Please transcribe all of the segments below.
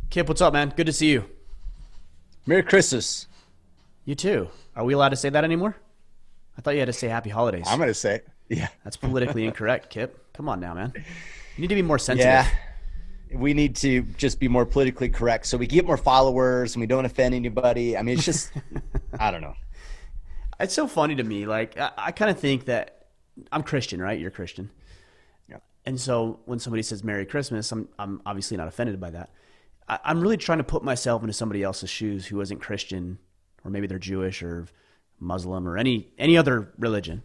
Kipp, what's up, man? Good to see you. Merry Christmas. You too. Are we allowed to say that anymore? I thought you had to say happy holidays. I'm going to say it. Yeah. That's politically incorrect, Kipp. Come on now, man. You need to be more sensitive. Yeah. We need to just be more politically correct so we get more followers and we don't offend anybody. I mean, it's just, I don't know. It's so funny to me. Like, I kind of think that I'm Christian, right? You're Christian. Yeah. And so when somebody says Merry Christmas, I'm obviously not offended by that. I'm really trying to put myself into somebody else's shoes who isn't Christian, or maybe they're Jewish or Muslim or any other religion.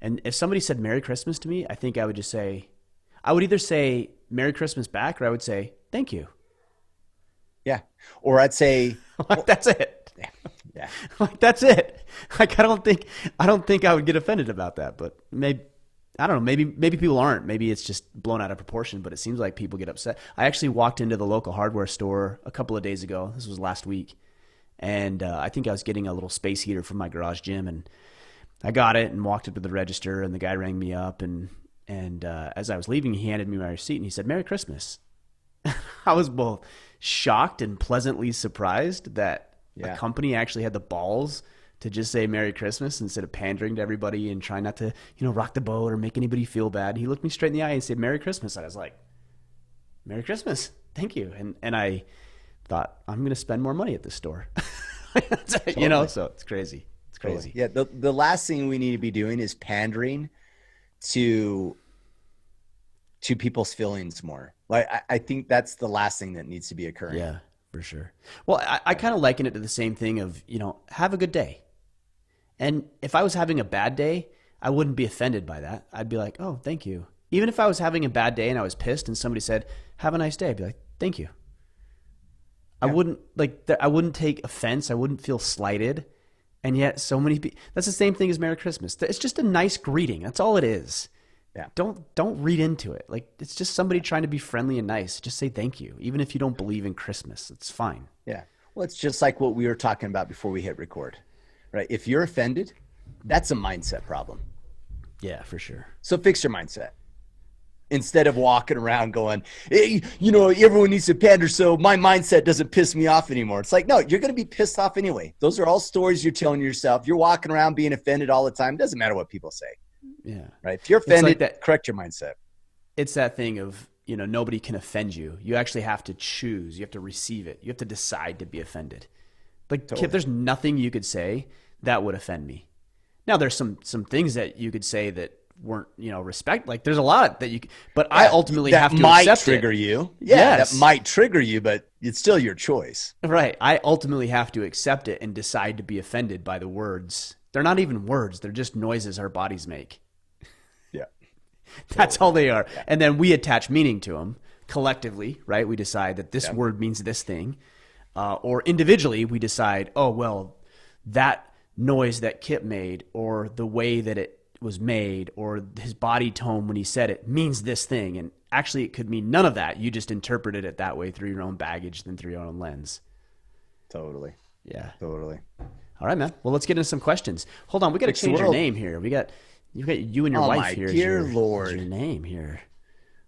And if somebody said Merry Christmas to me, I think I would just say, I would either say Merry Christmas back, or I would say thank you. Yeah. Or I'd say, like, that's it. Yeah. Like, that's it. Like, I don't think I would get offended about that, but maybe, I don't know. Maybe people aren't. Maybe it's just blown out of proportion, but it seems like people get upset. I actually walked into the local hardware store a couple of days ago. This was last week. And I think I was getting a little space heater from my garage gym, and I got it and walked up to the register, and the guy rang me up, and as I was leaving, he handed me my receipt and he said, Merry Christmas. I was both shocked and pleasantly surprised that a company actually had the balls to just say Merry Christmas instead of pandering to everybody and trying not to, rock the boat or make anybody feel bad. He looked me straight in the eye and said, Merry Christmas. And I was like, Merry Christmas. Thank you. And I thought, I'm going to spend more money at this store. Totally. So it's crazy. It's crazy. Yeah. The last thing we need to be doing is pandering to people's feelings more. Like, I think that's the last thing that needs to be occurring. Yeah, for sure. Well, I kind of liken it to the same thing of, have a good day. And if I was having a bad day, I wouldn't be offended by that. I'd be like, oh, thank you. Even if I was having a bad day and I was pissed and somebody said, have a nice day, I'd be like, thank you. Yeah. I wouldn't take offense. I wouldn't feel slighted. And yet so many people, that's the same thing as Merry Christmas. It's just a nice greeting. That's all it is. Yeah. Don't read into it. Like, it's just somebody trying to be friendly and nice. Just say thank you. Even if you don't believe in Christmas, it's fine. Yeah. Well, it's just like what we were talking about before we hit record, right? If you're offended, that's a mindset problem. Yeah, for sure. So fix your mindset. Instead of walking around going, hey, everyone needs to pander so my mindset doesn't piss me off anymore. It's like, no, you're going to be pissed off anyway. Those are all stories you're telling yourself. You're walking around being offended all the time. It doesn't matter what people say. Yeah. Right. If you're offended, correct your mindset. It's that thing of, nobody can offend you. You actually have to choose. You have to receive it. You have to decide to be offended. Like, totally. Kip, there's nothing you could say that would offend me. Now, there's some things that you could say that weren't, respect. Like, there's a lot that you, but yeah, I ultimately have to accept it. That might trigger you. Yeah, yes. That might trigger you, but it's still your choice. Right. I ultimately have to accept it and decide to be offended by the words. They're not even words. They're just noises our bodies make. Yeah. That's all they are. Yeah. And then we attach meaning to them collectively, right? We decide that this word means this thing. Or individually, we decide, oh, well, that noise that Kipp made, or the way that it was made, or his body tone when he said it means this thing. And actually, it could mean none of that. You just interpreted it that way through your own baggage, then through your own lens. Totally. Yeah. Totally. All right, man. Well, let's get into some questions. Hold on. We got to change your name here. You and your wife here. Dear Lord. Your name here.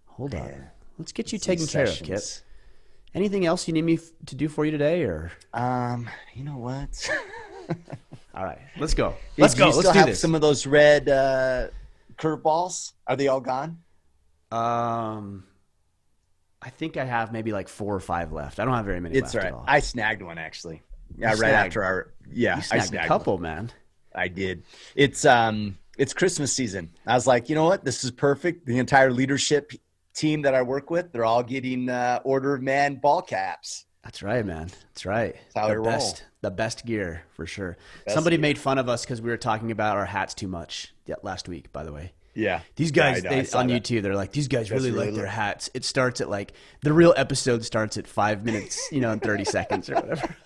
Hold on. Let's get you taken care of, Kipp. Anything else you need me to do for you today, or? You know what? All right, let's go. Do you still have some of those red curveballs? Are they all gone? I think I have maybe like 4 or 5 left. I don't have very many left at all. I snagged one actually. Yeah, right after our I snagged a couple, man. I did. It's Christmas season. I was like, you know what? This is perfect. The entire leadership team that I work with, they're all getting Order of Man ball caps. That's right, man. That's right. That's how The best gear, for sure. Somebody made fun of us because we were talking about our hats too much last week, by the way. Yeah. These guys, on YouTube, they're like, these guys really like their hats. It starts at like, the real episode starts at 5 minutes, and 30 seconds or whatever.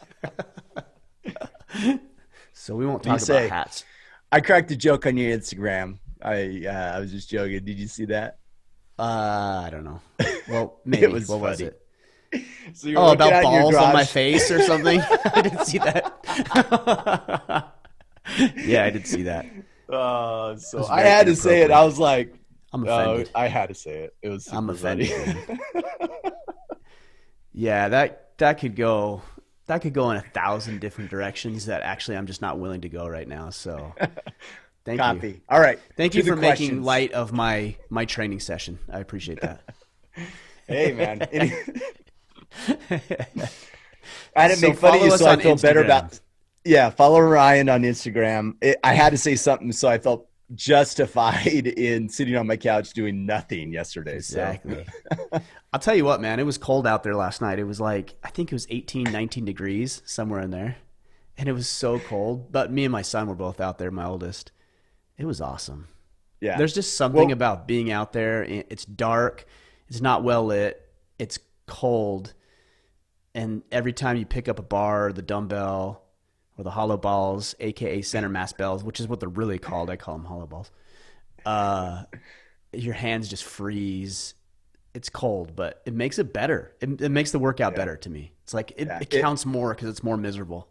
So we won't talk about hats. I cracked a joke on your Instagram. I was just joking. Did you see that? I don't know. Well, maybe. What funny. Was it? So about balls on my face or something? I didn't see that. Yeah, I did see that. So I had to say it. I was like, I'm offended. I had to say it. It was super I'm offended. funny. Yeah, that could go in 1,000 different directions that actually I'm just not willing to go right now. So thank Copy. you. All right. Thank you for making light of my training session. I appreciate that. Hey, man. I didn't make fun of you, so I feel better about. Yeah, follow Ryan on Instagram. I had to say something, so I felt justified in sitting on my couch doing nothing yesterday. Exactly. So. I'll tell you what, man, it was cold out there last night. It was like, I think it was 18, 19 degrees, somewhere in there. And it was so cold. But me and my son were both out there, my oldest. It was awesome. Yeah. There's just something about being out there. It's dark. It's not well lit. It's cold. And every time you pick up a bar or the dumbbell or the hollow balls, a.k.a. center mass bells, which is what they're really called. I call them hollow balls. Your hands just freeze. It's cold, but it makes it better. It makes the workout better to me. It's like it counts more because it's more miserable.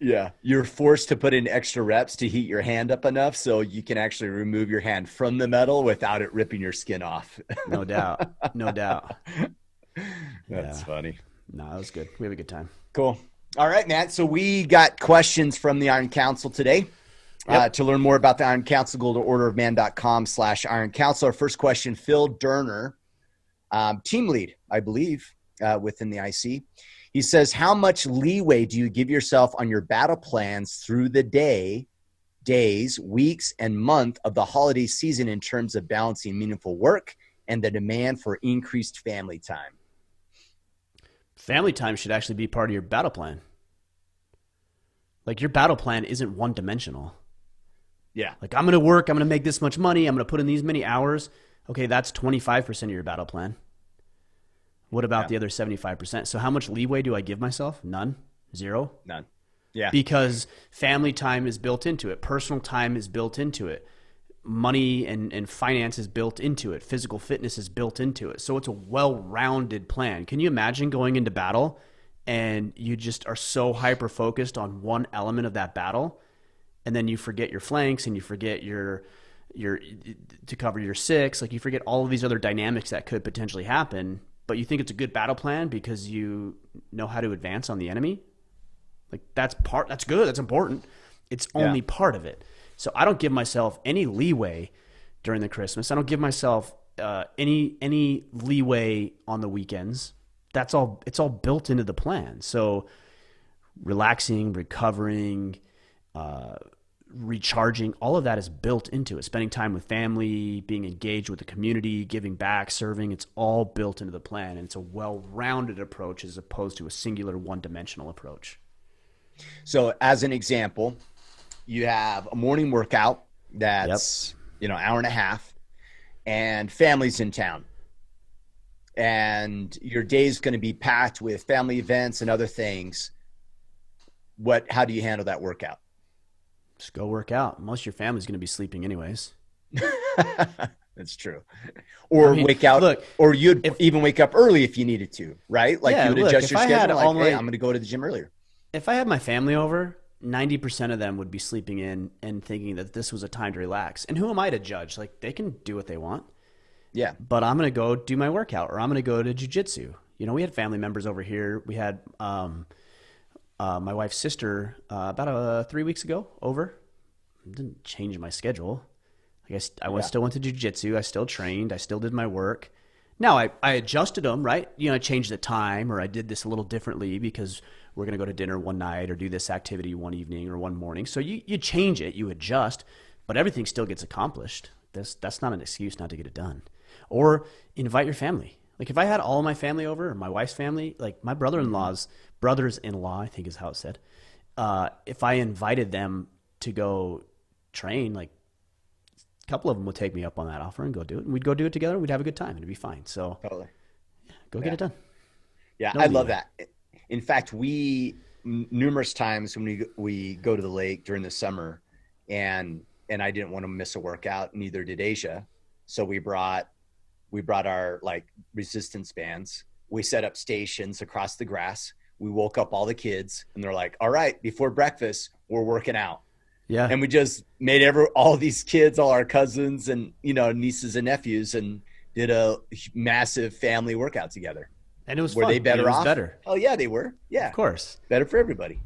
Yeah. You're forced to put in extra reps to heat your hand up enough so you can actually remove your hand from the metal without it ripping your skin off. No doubt. No doubt. That's funny. No, that was good. We have a good time. Cool. All right, Matt. So we got questions from the Iron Council today. Yep. To learn more about the Iron Council, go to orderofman.com/Iron Council. Our first question, Phil Durner, team lead, I believe, within the IC. He says, how much leeway do you give yourself on your battle plans through the days, weeks, and month of the holiday season in terms of balancing meaningful work and the demand for increased family time? Family time should actually be part of your battle plan. Like, your battle plan isn't one-dimensional. Yeah. Like, I'm going to work, I'm going to make this much money, I'm going to put in these many hours. Okay, that's 25% of your battle plan. What about the other 75%? So how much leeway do I give myself? None? Zero? None. Yeah. Because family time is built into it. Personal time is built into it. Money and finance is built into it. Physical fitness is built into it. So it's a well-rounded plan. Can you imagine going into battle and you just are so hyper-focused on one element of that battle, and then you forget your flanks and you forget your to cover your six, like you forget all of these other dynamics that could potentially happen, but you think it's a good battle plan because you know how to advance on the enemy? Like, that's good, that's important. It's only part of it. So I don't give myself any leeway during the Christmas. I don't give myself any leeway on the weekends. It's all built into the plan. So relaxing, recovering, recharging, all of that is built into it. Spending time with family, being engaged with the community, giving back, serving, it's all built into the plan. And it's a well-rounded approach as opposed to a singular one-dimensional approach. So as an example, you have a morning workout that's, hour and a half, and family's in town. And your day's going to be packed with family events and other things. How do you handle that workout? Just go work out. Most of your family's going to be sleeping anyways. That's true. Or wake out, or you'd even wake up early if you needed to, right? Like you would adjust your schedule. Like, hey, I'm going to go to the gym earlier. If I had my family over, 90% of them would be sleeping in and thinking that this was a time to relax. And who am I to judge? Like, they can do what they want. Yeah. But I'm going to go do my workout, or I'm going to go to jiu-jitsu. We had family members over here. We had my wife's sister about 3 weeks ago over. It didn't change my schedule. I guess still went to jiu-jitsu. I still trained. I still did my work. Now, I adjusted them, right? I changed the time, or I did this a little differently because we're going to go to dinner one night or do this activity one evening or one morning. So you change it, you adjust, but everything still gets accomplished. That's not an excuse not to get it done. Or invite your family. Like, if I had all my family over, or my wife's family, like my brothers-in-law, I think is how it's said. If I invited them to go train, like, a couple of them would take me up on that offer and go do it. And we'd go do it together. We'd have a good time. It'd be fine. So totally. Go get it done. Yeah, I love that. In fact, we numerous times when we go to the lake during the summer, and I didn't want to miss a workout, neither did Asia. So we brought our resistance bands. We set up stations across the grass. We woke up all the kids, and they're like, all right, before breakfast, we're working out. Yeah. And we just made all these kids, all our cousins and, nieces and nephews, and did a massive family workout together. And it was Were fun. they better It was off? better. Oh yeah, they were. Yeah. Of course. Better for everybody.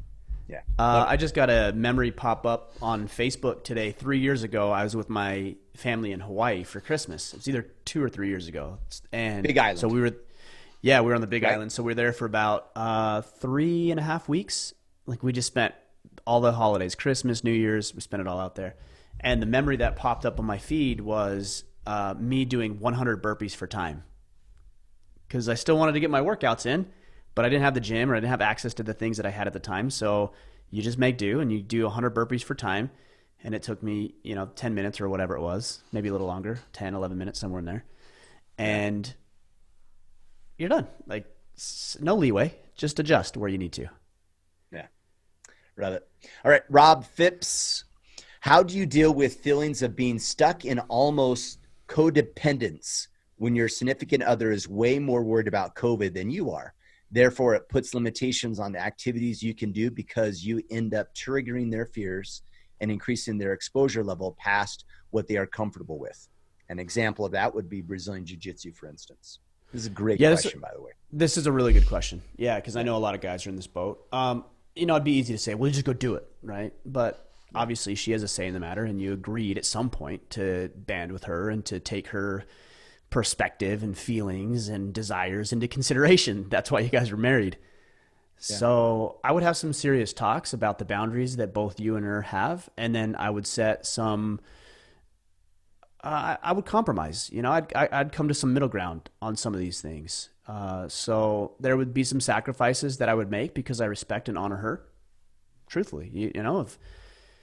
Yeah. Love it. I just got a memory pop up on Facebook today. 3 years ago, I was with my family in Hawaii for Christmas. It's either 2 or 3 years ago. And Big Island. so we were on the Big Right. Island. So we were there for about 3.5 weeks. Like we just spent all the holidays, Christmas, New Year's, we spent it all out there. And the memory that popped up on my feed was me doing 100 burpees for time. Because I still wanted to get my workouts in, but I didn't have the gym or I didn't have access to the things that I had at the time. So you just make do and you do 100 burpees for time. And it took me, 10 minutes or whatever it was, maybe a little longer, 10, 11 minutes, somewhere in there. And you're done. Like no leeway, just adjust where you need to. Yeah. Love it. All right. Rob Phipps, how do you deal with feelings of being stuck in almost codependence when your significant other is way more worried about COVID than you are? Therefore, it puts limitations on the activities you can do because you end up triggering their fears and increasing their exposure level past what they are comfortable with. An example of that would be Brazilian Jiu-Jitsu, for instance. This is a great question, by the way. This is a really good question. Yeah, because I know a lot of guys are in this boat. It'd be easy to say, well, you just go do it, right? But obviously she has a say in the matter, and you agreed at some point to band with her and to take her perspective and feelings and desires into consideration. That's why you guys were married. Yeah. So I would have some serious talks about the boundaries that both you and her have. And then I would set some, I would compromise, I'd come to some middle ground on some of these things. So there would be some sacrifices that I would make because I respect and honor her. Truthfully,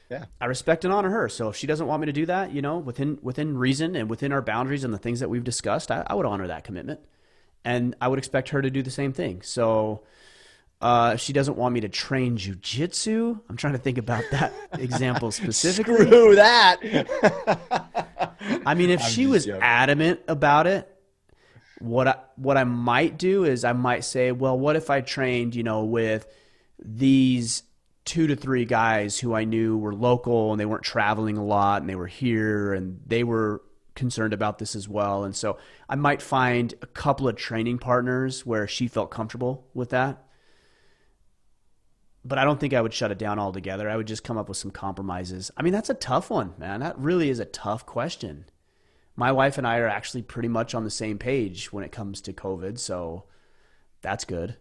Yeah. I respect and honor her. So if she doesn't want me to do that, within reason and within our boundaries and the things that we've discussed, I would honor that commitment. And I would expect her to do the same thing. So if she doesn't want me to train jujitsu, I'm trying to think about that example specifically. Screw that. I mean, if she was adamant about it, what I might do is I might say, well, what if I trained, with these 2 to 3 guys who I knew were local and they weren't traveling a lot and they were here and they were concerned about this as well. And so I might find a couple of training partners where she felt comfortable with that. But I don't think I would shut it down altogether. I would just come up with some compromises. I mean, that's a tough one, man. That really is a tough question. My wife and I are actually pretty much on the same page when it comes to COVID, so that's good.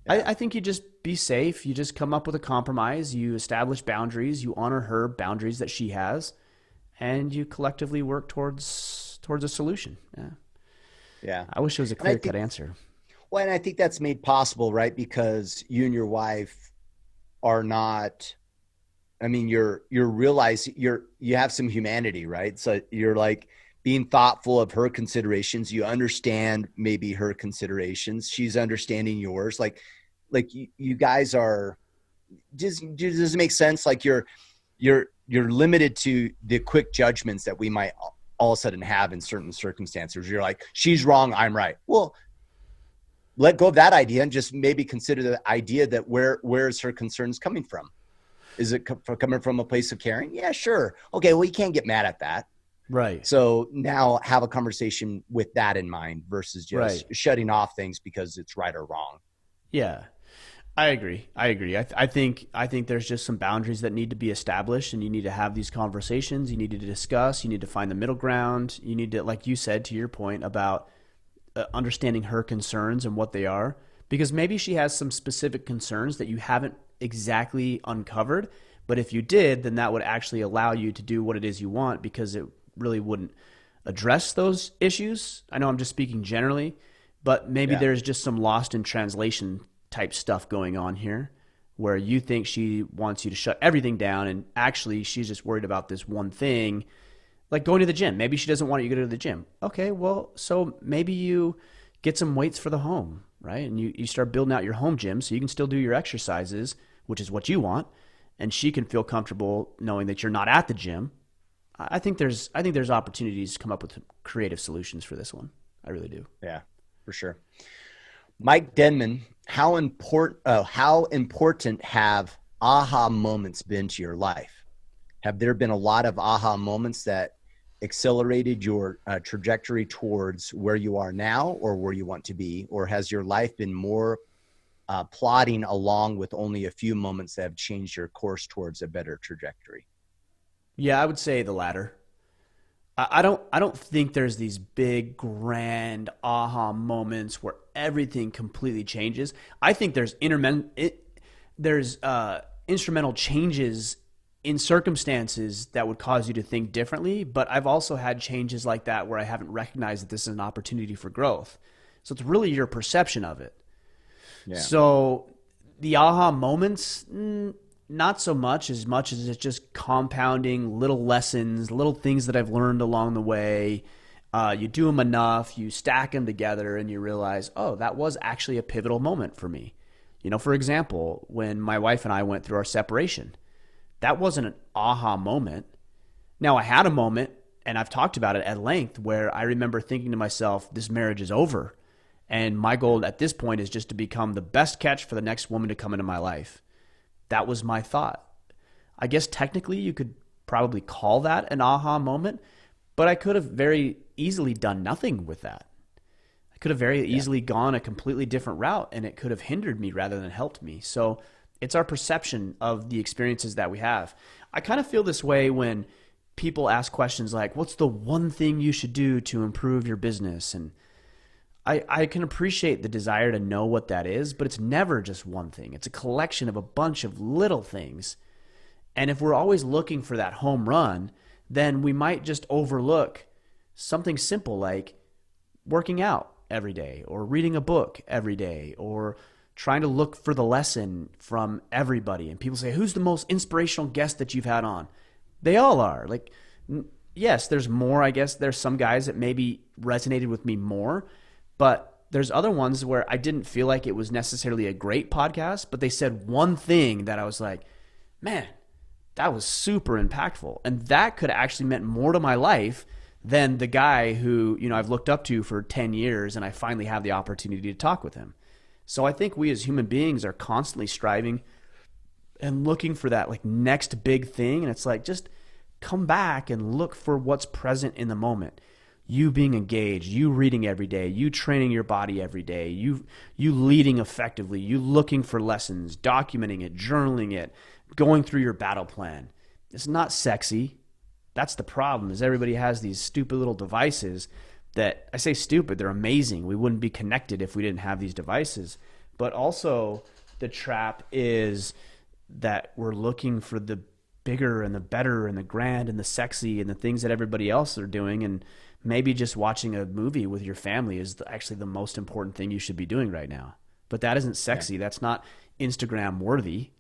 Yeah. I think you just be safe. You just come up with a compromise. You establish boundaries. You honor her boundaries that she has, and you collectively work towards a solution. Yeah. Yeah. I wish it was a clear-cut answer. Well, and I think that's made possible, right? Because you and your wife are not, I mean, you're realizing you have some humanity, right? So you're like being thoughtful of her considerations. You understand maybe her considerations. She's understanding yours. Like you guys are just, does it make sense? Like you're limited to the quick judgments that we might all of a sudden have in certain circumstances. You're like, she's wrong, I'm right. Well, let go of that idea and just maybe consider the idea that where is her concerns coming from? Is it coming from a place of caring? Yeah, sure. Okay, well, you can't get mad at that. Right. So now have a conversation with that in mind versus just shutting off things because it's right or wrong. Yeah, I agree. I think there's just some boundaries that need to be established, and you need to have these conversations. You need to discuss. You need to find the middle ground. You need to, like you said, to your point about understanding her concerns and what they are, because maybe she has some specific concerns that you haven't exactly uncovered, but if you did, then that would actually allow you to do what it is you want, because it really wouldn't address those issues. I know I'm just speaking generally, but maybe there's just some lost in translation type stuff going on here where you think she wants you to shut everything down, and actually she's just worried about this one thing. Like going to the gym. Maybe she doesn't want you to go to the gym. Okay, well, so maybe you get some weights for the home, right? And you start building out your home gym so you can still do your exercises, which is what you want, and she can feel comfortable knowing that you're not at the gym. I think there's opportunities to come up with creative solutions for this one. I really do. Yeah, for sure. Mike Denman, how important have aha moments been to your life? Have there been a lot of aha moments that accelerated your trajectory towards where you are now or where you want to be? Or has your life been more plodding along with only a few moments that have changed your course towards a better trajectory? Yeah, I would say the latter. I don't think there's these big grand aha moments where everything completely changes. I think there's instrumental changes in circumstances that would cause you to think differently, but I've also had changes like that where I haven't recognized that this is an opportunity for growth. So it's really your perception of it. Yeah. So the aha moments, not so much as it's just compounding little lessons, little things that I've learned along the way. You do them enough, you stack them together, and you realize, oh, that was actually a pivotal moment for me. For example, when my wife and I went through our separation, that wasn't an aha moment. Now, I had a moment, and I've talked about it at length, where I remember thinking to myself, this marriage is over. And my goal at this point is just to become the best catch for the next woman to come into my life. That was my thought. I guess technically you could probably call that an aha moment, but I could have very easily done nothing with that. I could have very easily gone a completely different route, and it could have hindered me rather than helped me. So it's our perception of the experiences that we have. I kind of feel this way when people ask questions like, what's the one thing you should do to improve your business? And I can appreciate the desire to know what that is, but it's never just one thing. It's a collection of a bunch of little things. And if we're always looking for that home run, then we might just overlook something simple like working out every day or reading a book every day or trying to look for the lesson from everybody. And people say, who's the most inspirational guest that you've had on? They all are. Like, yes, there's more. I guess there's some guys that maybe resonated with me more, but there's other ones where I didn't feel like it was necessarily a great podcast, but they said one thing that I was like, man, that was super impactful. And that could actually meant more to my life than the guy who, I've looked up to for 10 years and I finally have the opportunity to talk with him. So I think we as human beings are constantly striving and looking for that like next big thing. And it's like, just come back and look for what's present in the moment. You being engaged, you reading every day, you training your body every day, you leading effectively, you looking for lessons, documenting it, journaling it, going through your battle plan. It's not sexy. That's the problem, is everybody has these stupid little devices that, I say stupid, they're amazing. We wouldn't be connected if we didn't have these devices. But also the trap is that we're looking for the bigger and the better and the grand and the sexy and the things that everybody else are doing, and maybe just watching a movie with your family is actually the most important thing you should be doing right now. But that isn't sexy. Yeah. That's not Instagram worthy,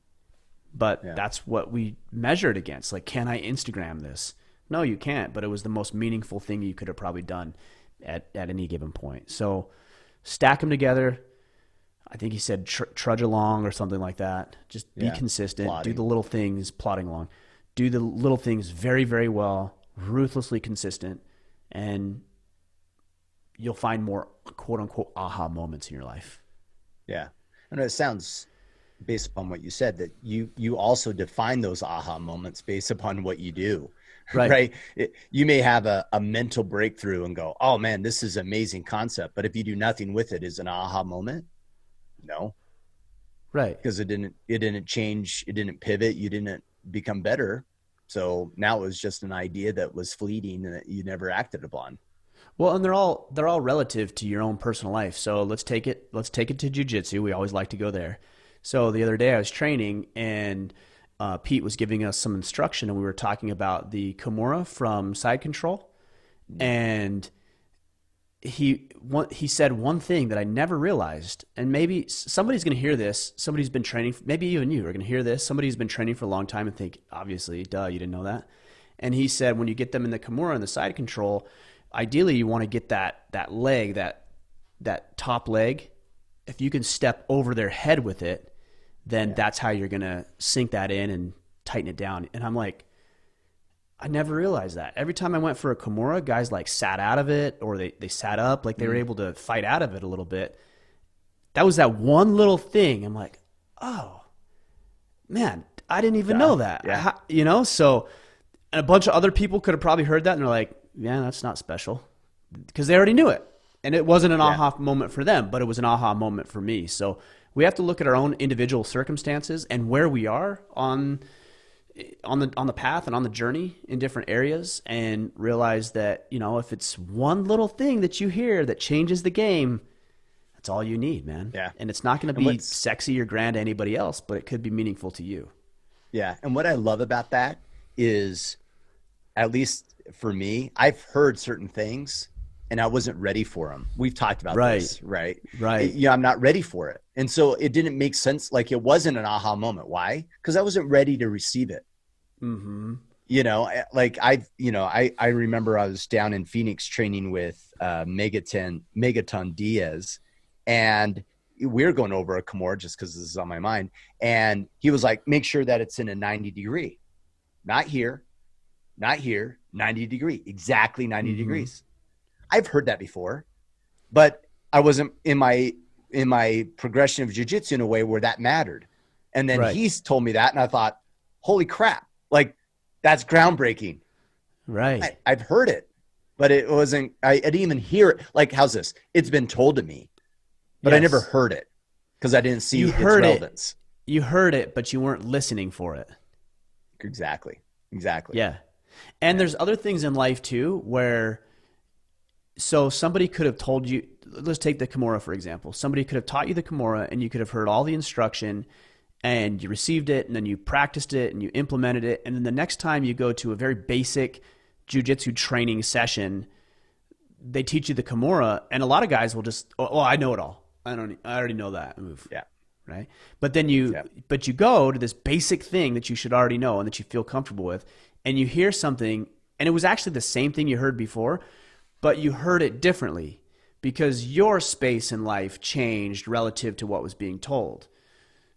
but that's what we measured against. Like, can I Instagram this? No, you can't, but it was the most meaningful thing you could have probably done at any given point. So stack them together. I think he said trudge along or something like that. Just be consistent. Plotting. Do the little things, plodding along. Do the little things very, very well, ruthlessly consistent, and you'll find more quote-unquote aha moments in your life. Yeah. And it sounds, based upon what you said, that you also define those aha moments based upon what you do. Right. You may have a mental breakthrough and go, oh man, this is an amazing concept. But if you do nothing with it, is an aha moment? No. Right. Because it didn't change. It didn't pivot. You didn't become better. So now it was just an idea that was fleeting and that you never acted upon. Well, and they're all relative to your own personal life. So let's take it to jiu-jitsu. We always like to go there. So the other day I was training and Pete was giving us some instruction, and we were talking about the Kimura from Side Control. And he said one thing that I never realized, and maybe somebody's going to hear this. Somebody's been training, maybe even you are going to hear this. Somebody's been training for a long time and think, obviously, duh, you didn't know that. And he said, when you get them in the Kimura and the Side Control, ideally you want to get that leg, that top leg. If you can step over their head with it, then that's how you're going to sink that in and tighten it down. And I'm like, I never realized that. Every time I went for a Kimura, guys like sat out of it, or they sat up, like they were able to fight out of it a little bit. That was that one little thing. I'm like, oh man, I didn't even know that. Yeah. So a bunch of other people could have probably heard that and they're like, yeah, that's not special, because they already knew it. And it wasn't an Yeah. aha moment for them, but it was an aha moment for me. So we have to look at our own individual circumstances and where we are on the path and on the journey in different areas, and realize that, if it's one little thing that you hear that changes the game, that's all you need, man. Yeah. And it's not going to And be sexy or grand to anybody else, but it could be meaningful to you. Yeah. And what I love about that is, at least for me, I've heard certain things and I wasn't ready for them. We've talked about this, right? Right. Yeah, I'm not ready for it. And so it didn't make sense. Like, it wasn't an aha moment. Why? Because I wasn't ready to receive it. Mm-hmm. Like I remember I was down in Phoenix training with Megaton Diaz, and we were going over a Kimura just because this is on my mind. And he was like, make sure that it's in a 90-degree, not here, 90 degree, exactly 90 degrees. I've heard that before, but I wasn't in my progression of jiu-jitsu in a way where that mattered. And then he's told me that, and I thought, holy crap, like, that's groundbreaking. Right. I've heard it, but it wasn't, I didn't even hear it. Like, how's this? It's been told to me, but I never heard it because I didn't see its relevance. You heard it, but you weren't listening for it. Exactly. Yeah. And there's other things in life too, where, so somebody could have told you, let's take the Kimura, for example. Somebody could have taught you the Kimura, and you could have heard all the instruction, and you received it, and then you practiced it, and you implemented it. And then the next time you go to a very basic jiu-jitsu training session, they teach you the Kimura, and a lot of guys will just, oh, I know it all. I already know that move. Yeah. Right. But then you go to this basic thing that you should already know and that you feel comfortable with, and you hear something, and it was actually the same thing you heard before, but you heard it differently because your space in life changed relative to what was being told.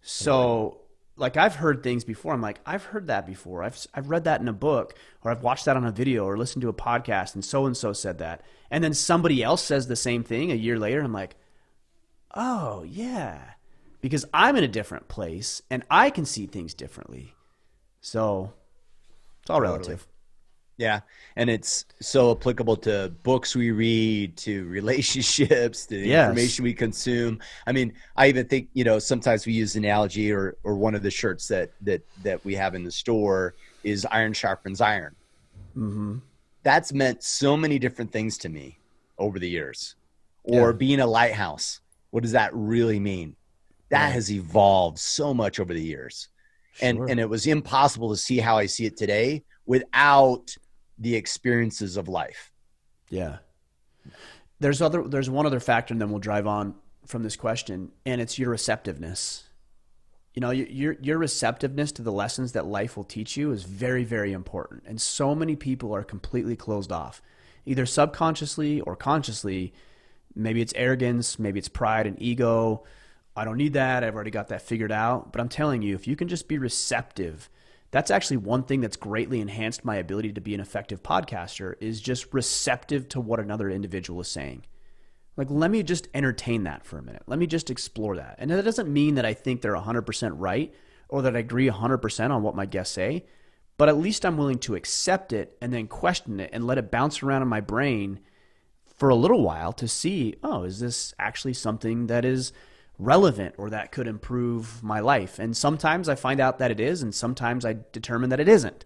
So, like, I've heard things before. I'm like, I've heard that before. I've read that in a book, or I've watched that on a video, or listened to a podcast, and so said that. And then somebody else says the same thing a year later. I'm like, oh yeah, because I'm in a different place and I can see things differently. So it's all relative. Yeah. And it's so applicable to books we read, to relationships, to the information we consume. I mean, I even think, sometimes we use analogy, or one of the shirts that we have in the store is iron sharpens iron. Mm-hmm. That's meant so many different things to me over the years. Or being a lighthouse. What does that really mean? That has evolved so much over the years. Sure. And it was impossible to see how I see it today without the experiences of life. Yeah. There's one other factor, and then we'll drive on from this question, and it's your receptiveness. Your receptiveness to the lessons that life will teach you is very, very important. And so many people are completely closed off, either subconsciously or consciously. Maybe it's arrogance, maybe it's pride and ego. I don't need that. I've already got that figured out. But I'm telling you, if you can just be receptive, that's actually one thing that's greatly enhanced my ability to be an effective podcaster, is just receptive to what another individual is saying. Like, let me just entertain that for a minute. Let me just explore that. And that doesn't mean that I think they're 100% right, or that I agree 100% on what my guests say, but at least I'm willing to accept it and then question it and let it bounce around in my brain for a little while to see, oh, is this actually something that is relevant or that could improve my life? And sometimes I find out that it is, and sometimes I determine that it isn't.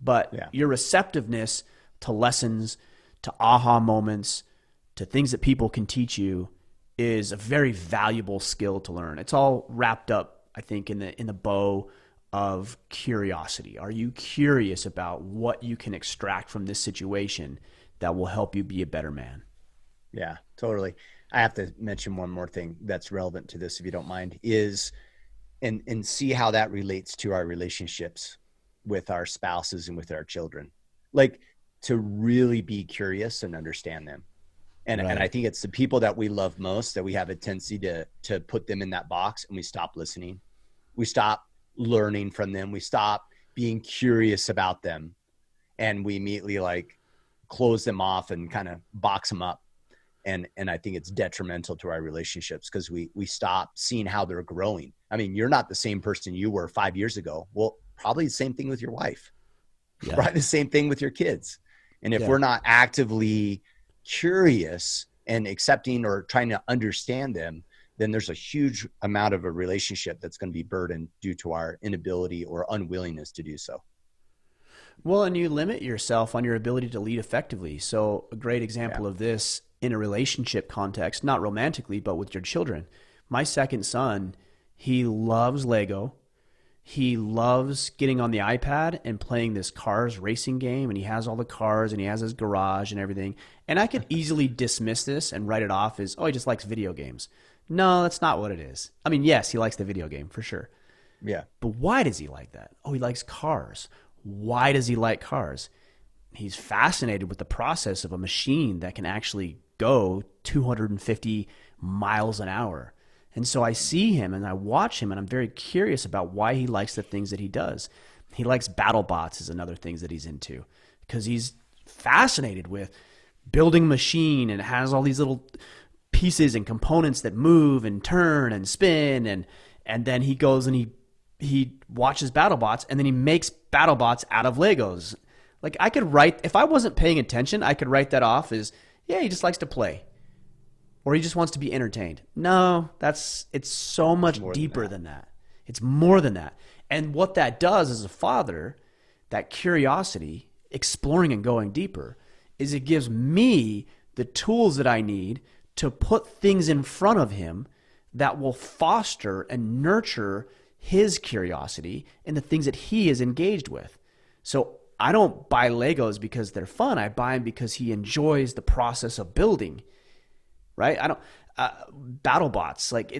But your receptiveness to lessons, to aha moments, to things that people can teach you is a very valuable skill to learn. It's all wrapped up, I think, in the bow of curiosity. Are you curious about what you can extract from this situation that will help you be a better man? Yeah, totally. I have to mention one more thing that's relevant to this, if you don't mind, is and see how that relates to our relationships with our spouses and with our children. Like, to really be curious and understand them. And I think it's the people that we love most that we have a tendency to put them in that box, and we stop listening. We stop learning from them. We stop being curious about them, and we immediately close them off and kind of box them up. And I think it's detrimental to our relationships because we stop seeing how they're growing. I mean, you're not the same person you were 5 years ago. Well, probably the same thing with your wife. Yeah. Probably the same thing with your kids. And if Yeah. we're not actively curious and accepting or trying to understand them, then there's a huge amount of a relationship that's going to be burdened due to our inability or unwillingness to do so. Well, and you limit yourself on your ability to lead effectively. So a great Yeah. example of this in a relationship context, not romantically, but with your children. My second son, he loves Lego. He loves getting on the iPad and playing this cars racing game, and he has all the cars and he has his garage and everything. And I could easily dismiss this and write it off as, oh, he just likes video games. No, that's not what it is. I mean, yes, he likes the video game for sure. Yeah. But why does he like that? Oh, he likes cars. Why does he like cars? He's fascinated with the process of a machine that can actually go 250 miles an hour. And so I see him and I watch him and I'm very curious about why he likes the things that he does. He likes battle bots is another thing that he's into because he's fascinated with building a machine and has all these little pieces and components that move and turn and spin and then he goes and he watches BattleBots and then he makes BattleBots out of Legos. Like I could write, if I wasn't paying attention, I could write that off as, yeah, he just likes to play or he just wants to be entertained. No, it's so much deeper than that. It's more than that. And what that does as a father, that curiosity, exploring and going deeper, is it gives me the tools that I need to put things in front of him that will foster and nurture his curiosity and the things that he is engaged with. So I don't buy Legos because they're fun. I buy them because he enjoys the process of building, right? I don't, BattleBots, like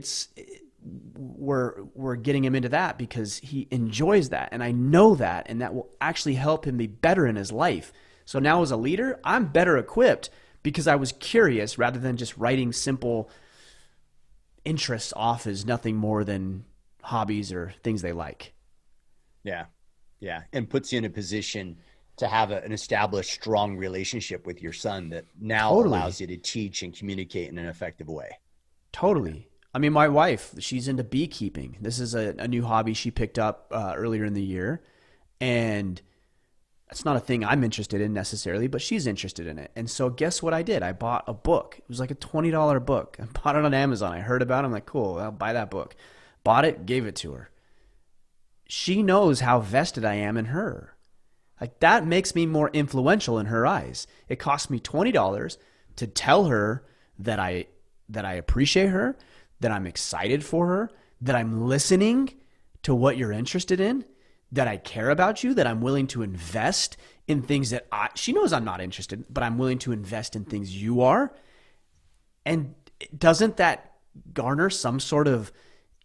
we're getting him into that because he enjoys that. And I know that, and that will actually help him be better in his life. So now as a leader, I'm better equipped because I was curious rather than just writing simple interests off as nothing more than hobbies or things they like. Yeah. Yeah. And puts you in a position to have an established, strong relationship with your son that now allows you to teach and communicate in an effective way. Totally. I mean, my wife, she's into beekeeping. This is a new hobby she picked up earlier in the year. And it's not a thing I'm interested in necessarily, but she's interested in it. And so guess what I did? I bought a book. It was like a $20 book. I bought it on Amazon. I heard about it. I'm like, cool, I'll buy that book. Bought it, gave it to her. She knows how vested I am in her. Like that makes me more influential in her eyes. It cost me $20 to tell her that I appreciate her, that I'm excited for her, that I'm listening to what you're interested in, that I care about you, that I'm willing to invest in things that she knows I'm not interested, but I'm willing to invest in things you are. And doesn't that garner some sort of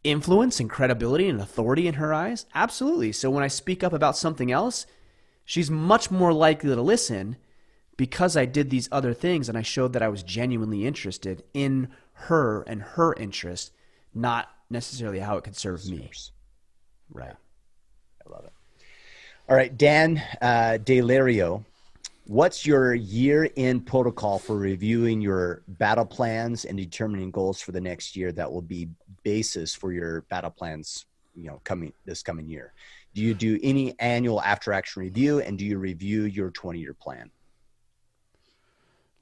influence and credibility and authority in her eyes? Absolutely. So when I speak up about something else, she's much more likely to listen because I did these other things and I showed that I was genuinely interested in her and her interest, not necessarily how it could serve me. Right. I love it. All right, Dan Delario, what's your year-end protocol for reviewing your battle plans and determining goals for the next year that will be basis for your battle plans, this coming year? Do you do any annual after-action review, and do you review your 20-year plan?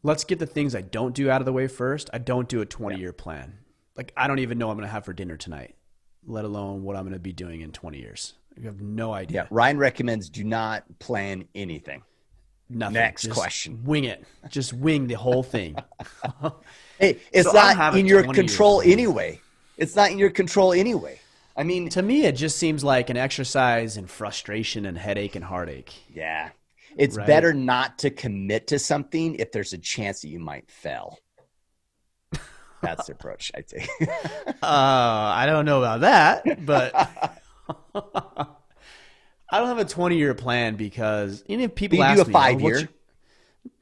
Let's get the things I don't do out of the way first. I don't do a 20-year plan. Like, I don't even know what I'm going to have for dinner tonight, let alone what I'm going to be doing in 20 years. You have no idea. Yeah, Ryan recommends do not plan anything. Nothing. Next Just question. Wing it. Just wing the whole thing. Hey, it's So not in your control anyway. It's not in your control anyway. I mean, to me, it just seems like an exercise in frustration and headache and heartache. Yeah. It's right? better not to commit to something if there's a chance that you might fail. That's the approach I take. I don't know about that, but I don't have a 20-year plan because if people do you ask do a me, 5-year?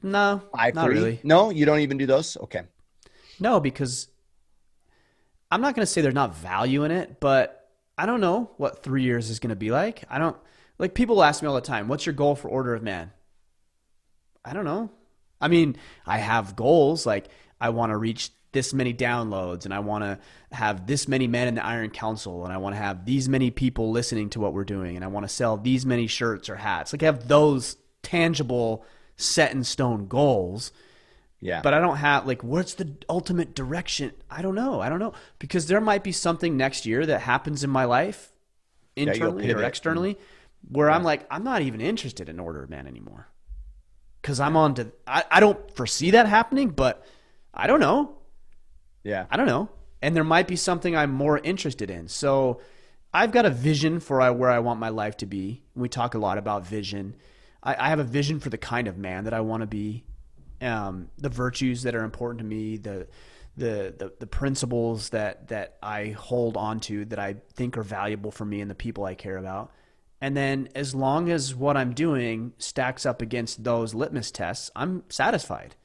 No, 5, not 3? really. No, you don't even do those? Okay. No, because I'm not going to say there's not value in it, but I don't know what 3 years is going to be like. Like people ask me all the time, what's your goal for Order of Man? I don't know. I mean, I have goals. Like I want to reach this many downloads and I want to have this many men in the Iron Council and I want to have these many people listening to what we're doing and I want to sell these many shirts or hats. Like I have those tangible set in stone goals. Yeah. But I don't have like, what's the ultimate direction? I don't know. Because there might be something next year that happens in my life internally or externally where I'm like, I'm not even interested in Order of Man anymore. Because I'm on to, I don't foresee that happening, but I don't know. Yeah. I don't know. And there might be something I'm more interested in. So I've got a vision for where I want my life to be. We talk a lot about vision. I have a vision for the kind of man that I want to be. The virtues that are important to me, the principles that I hold on to that I think are valuable for me and the people I care about. And then as long as what I'm doing stacks up against those litmus tests, I'm satisfied.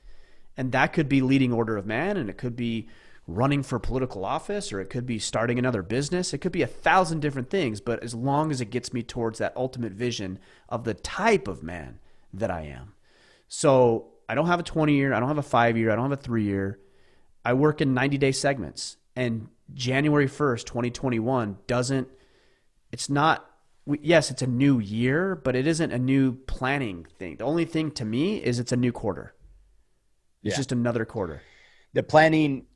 And that could be leading Order of Man, and it could be running for political office, or it could be starting another business. It could be 1,000 different things, but as long as it gets me towards that ultimate vision of the type of man that I am. So I don't have a 20-year, I don't have a 5-year, I don't have a 3-year. I work in 90-day segments. And January 1st, 2021 yes, it's a new year, but it isn't a new planning thing. The only thing to me is it's a new quarter. It's just another quarter. The planning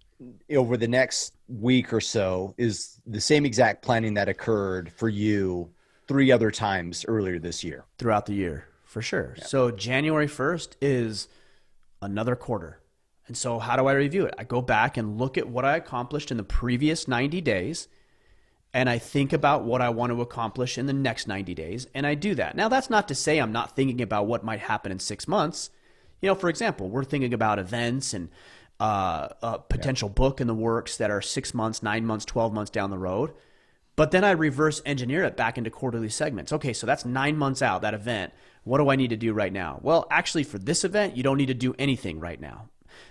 over the next week or so is the same exact planning that occurred for you 3 other times earlier this year. Throughout the year, for sure. Yeah. So January 1st is another quarter. And so how do I review it? I go back and look at what I accomplished in the previous 90 days, and I think about what I want to accomplish in the next 90 days, and I do that. Now, that's not to say I'm not thinking about what might happen in 6 months. For example, we're thinking about events and a potential book in the works that are 6 months, 9 months, 12 months down the road. But then I reverse engineer it back into quarterly segments. Okay, so that's 9 months out, that event. What do I need to do right now? Well, actually, for this event, you don't need to do anything right now.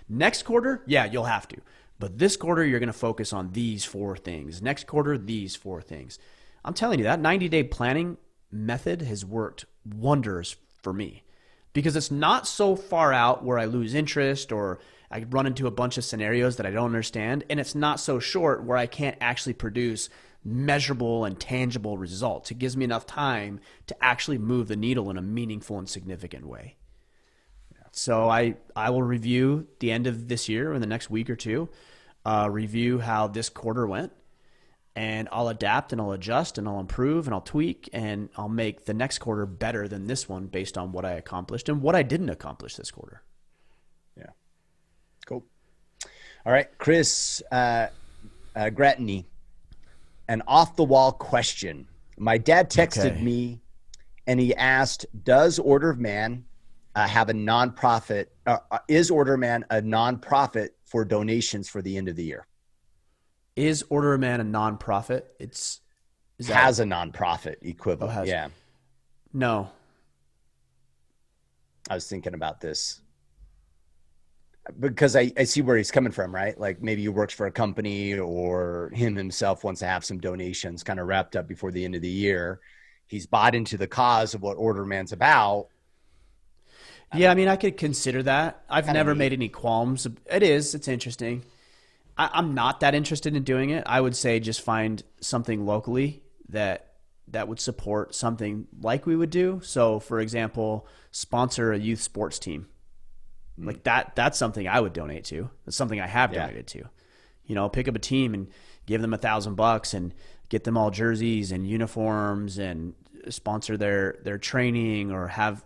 Next quarter, yeah, you'll have to. But this quarter, you're going to focus on these 4 things. Next quarter, these 4 things. I'm telling you, that 90-day planning method has worked wonders for me because it's not so far out where I lose interest or I run into a bunch of scenarios that I don't understand, and it's not so short where I can't actually produce measurable and tangible results. It gives me enough time to actually move the needle in a meaningful and significant way. So I will review the end of this year in the next week or two, review how this quarter went, and I'll adapt and I'll adjust and I'll improve and I'll tweak and I'll make the next quarter better than this one based on what I accomplished and what I didn't accomplish this quarter. Yeah. Cool. All right, Chris Gratney, an off-the-wall question. My dad texted me and he asked, does Order of Man have a nonprofit? Is Order of Man a nonprofit for donations for the end of the year? Is Order of Man a nonprofit? Has a nonprofit equivalent. Yeah. No. I was thinking about this because I see where he's coming from, right? Like maybe he works for a company or him himself wants to have some donations kind of wrapped up before the end of the year. He's bought into the cause of what Order of Man's about. Yeah, I mean, I could consider that. I've never made any qualms. It's interesting. I'm not that interested in doing it. I would say just find something locally that would support something like we would do. So, for example, sponsor a youth sports team. Like that's something I would donate to. That's something I have donated to. Pick up a team and give them $1,000 and get them all jerseys and uniforms and sponsor their training or have,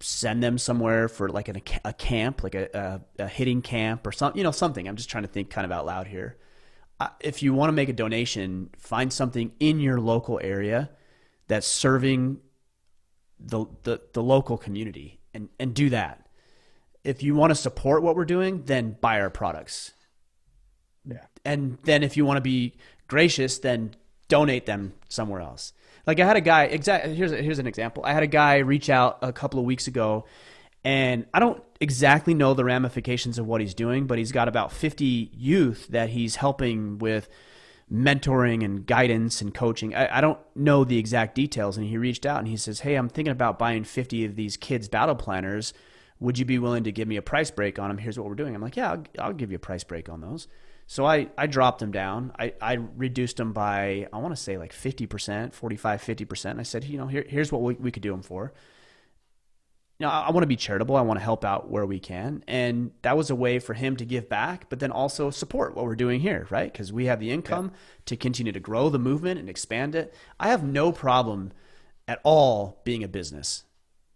send them somewhere for like a camp, like a hitting camp or something. I'm just trying to think kind of out loud here. If you want to make a donation, find something in your local area that's serving the local community and do that. If you want to support what we're doing, then buy our products. Yeah. And then if you want to be gracious, then donate them somewhere else. Like I had a guy, here's an example. I had a guy reach out a couple of weeks ago, and I don't exactly know the ramifications of what he's doing, but he's got about 50 youth that he's helping with mentoring and guidance and coaching. I don't know the exact details, and he reached out and he says, hey, I'm thinking about buying 50 of these kids' battle planners. Would you be willing to give me a price break on them? Here's what we're doing. I'm like, yeah, I'll give you a price break on those. So I dropped them down. I reduced them by, I want to say like 50%, 45, 50%. I said, here's what we could do them for. I want to be charitable. I want to help out where we can. And that was a way for him to give back, but then also support what we're doing here, right? Because we have the income to continue to grow the movement and expand it. I have no problem at all being a business.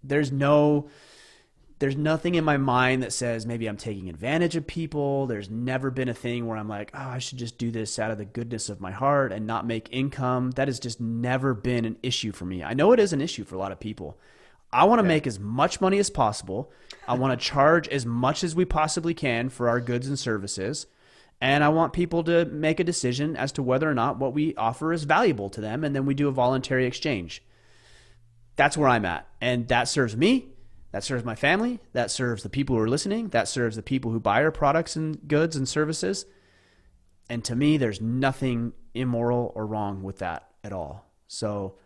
There's nothing in my mind that says maybe I'm taking advantage of people. There's never been a thing where I'm like, oh, I should just do this out of the goodness of my heart and not make income. That has just never been an issue for me. I know it is an issue for a lot of people. I want to make as much money as possible. I want to charge as much as we possibly can for our goods and services. And I want people to make a decision as to whether or not what we offer is valuable to them. And then we do a voluntary exchange. That's where I'm at. And that serves me. That serves my family. That serves the people who are listening. That serves the people who buy our products and goods and services. And to me, there's nothing immoral or wrong with that at all. So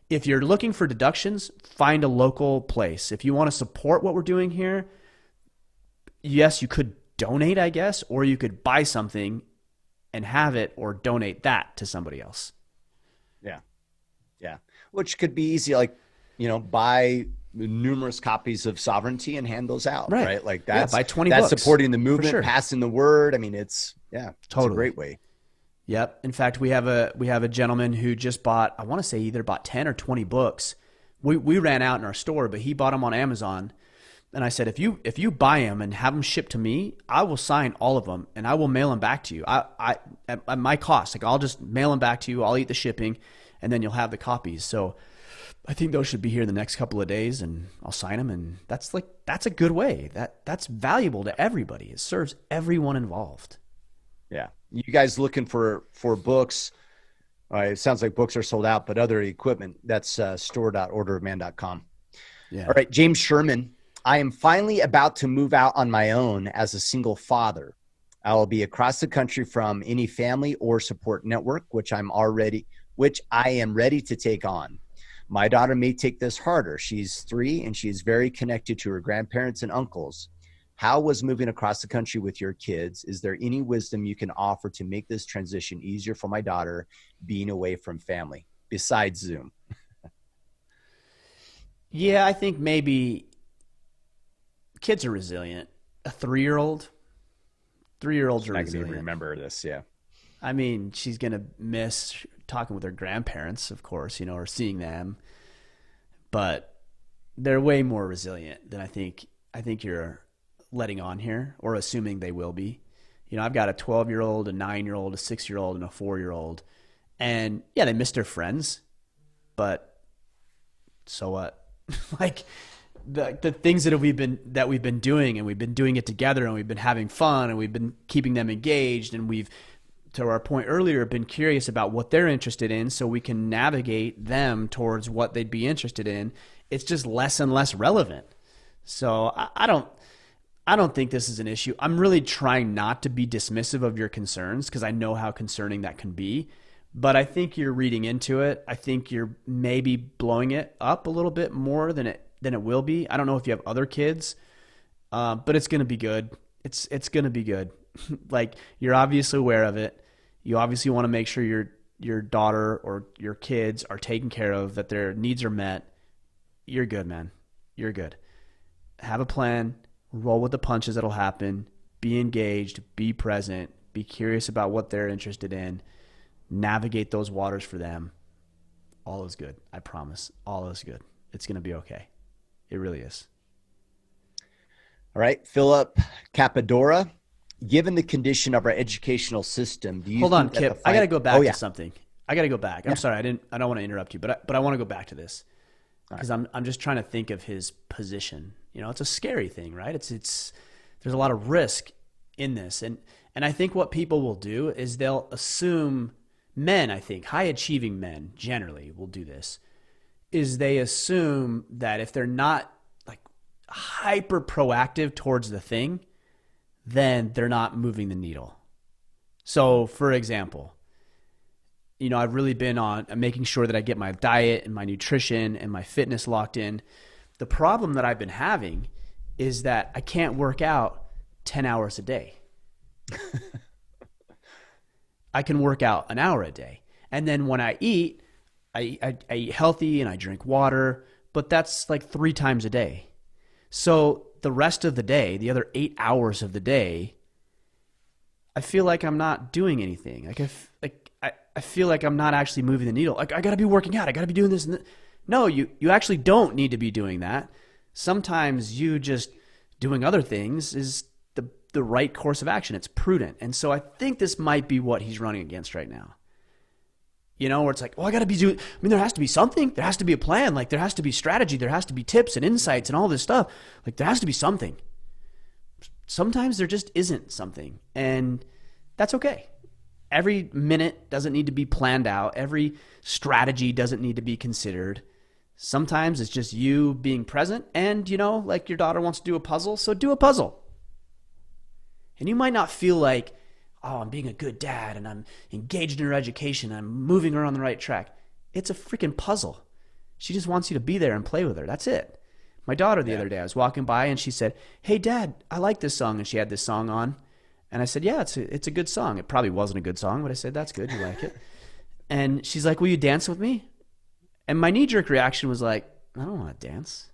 if you're looking for deductions, find a local place. If you want to support what we're doing here, yes, you could donate, I guess, or you could buy something and have it or donate that to somebody else. Yeah. Yeah. Which could be easy, like, buy numerous copies of Sovereignty and hand those out, right? Like that's, buy 20 that's books, supporting the movement, passing the word. I mean, it's a great way. Yep. In fact, we have a gentleman who just bought, I want to say either bought 10 or 20 books. We ran out in our store, but he bought them on Amazon. And I said, if you buy them and have them shipped to me, I will sign all of them and I will mail them back to you. I at my cost, like I'll just mail them back to you. I'll eat the shipping and then you'll have the copies. So I think those should be here in the next couple of days and I'll sign them. And that's a good way. That's valuable to everybody. It serves everyone involved. Yeah. You guys looking for books? It sounds like books are sold out, but other equipment, that's store.orderofman.com. Yeah. All right. James Sherman. I am finally about to move out on my own as a single father. I will be across the country from any family or support network, which I am ready to take on. My daughter may take this harder. She's 3 and she is very connected to her grandparents and uncles. How was moving across the country with your kids? Is there any wisdom you can offer to make this transition easier for my daughter being away from family besides Zoom? Yeah, I think maybe kids are resilient. A 3-year-olds are resilient. I can even remember this. Yeah. I mean, she's going to miss talking with her grandparents, of course, or seeing them, but they're way more resilient than I think you're letting on here or assuming they will be. I've got a 12-year-old, a 9-year-old, a 6-year-old, and a 4-year-old. And yeah, they miss their friends, but so what? Like the things that we've been doing, and we've been doing it together, and we've been having fun, and we've been keeping them engaged, and we've, to our point earlier, been curious about what they're interested in so we can navigate them towards what they'd be interested in. It's just less and less relevant. So I don't think this is an issue. I'm really trying not to be dismissive of your concerns because I know how concerning that can be. But I think you're reading into it. I think you're maybe blowing it up a little bit more than it will be. I don't know if you have other kids, but it's going to be good. It's going to be good. Like, you're obviously aware of it. You obviously want to make sure your daughter or your kids are taken care of, that their needs are met. You're good, man. You're good. Have a plan. Roll with the punches that'll happen. Be engaged. Be present. Be curious about what they're interested in. Navigate those waters for them. All is good. I promise. All is good. It's going to be okay. It really is. All right. Philip Capadora. Given the condition of our educational system, do you hold on, Kipp? I got to go back to something. I got to go back. I'm sorry. I don't want to interrupt you, but I want to go back to this because I'm just trying to think of his position. It's a scary thing, right? It's there's a lot of risk in this, and I think what people will do is they'll assume, men, I think high achieving men generally will do this, is they assume that if they're not like hyper proactive towards the thing, then they're not moving the needle. So, for example, I've really been on making sure that I get my diet and my nutrition and my fitness locked in. The problem that I've been having is that I can't work out 10 hours a day. I can work out an hour a day. And then when I eat, I eat healthy and I drink water, but that's like 3 times a day. So the rest of the day, the other 8 hours of the day, I feel like I'm not doing anything. I feel like I'm not actually moving the needle. Like, I got to be working out. I got to be doing this. No, you actually don't need to be doing that. Sometimes you just doing other things is the right course of action. It's prudent. And so I think this might be what he's running against right now. You know, where it's like, well, I got to be doing, I mean, there has to be something. There has to be a plan. Like, there has to be strategy. There has to be tips and insights and all this stuff. Like, there has to be something. Sometimes there just isn't something. And that's okay. Every minute doesn't need to be planned out. Every strategy doesn't need to be considered. Sometimes it's just you being present. And, you know, like your daughter wants to do a puzzle, so do a puzzle. And you might not feel like, oh, I'm being a good dad and I'm engaged in her education. I'm moving her on the right track. It's a freaking puzzle. She just wants you to be there and play with her. That's it. My daughter the other day, I was walking by and she said, hey, Dad, I like this song. And she had this song on. And I said, yeah, it's a good song. It probably wasn't a good song, but I said, that's good. You like it. And she's like, will you dance with me? And my knee-jerk reaction was like, I don't want to dance.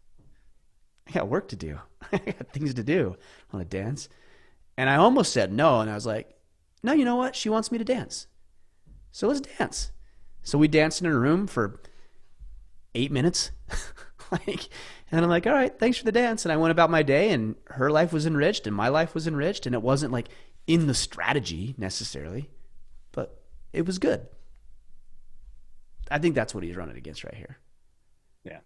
I got work to do. I got things to do. I want to dance. And I almost said no, and I was like, no, you know what? She wants me to dance. So let's dance. So we danced in a room for 8 minutes. And I'm like, all right, thanks for the dance. And I went about my day, and her life was enriched, and my life was enriched. And it wasn't like in the strategy necessarily, but it was good. I think that's what he's running against right here. Yeah.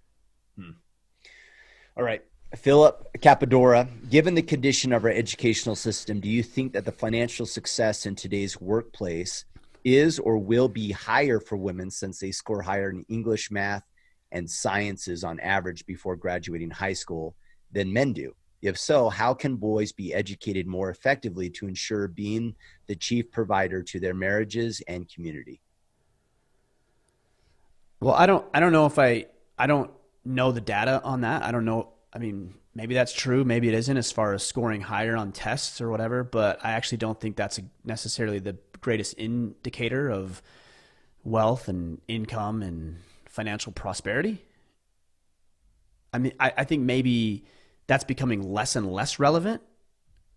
All right. Philip Capadora, given the condition of our educational system, do you think that the financial success in today's workplace is or will be higher for women since they score higher in English, math, and sciences on average before graduating high school than men do? If so, how can boys be educated more effectively to ensure being the chief provider to their marriages and community? Well, I don't know if I don't know the data on that. I don't know. I mean, maybe that's true. Maybe it isn't as far as scoring higher on tests or whatever, but I actually don't think that's necessarily the greatest indicator of wealth and income and financial prosperity. I mean, I think maybe that's becoming less and less relevant.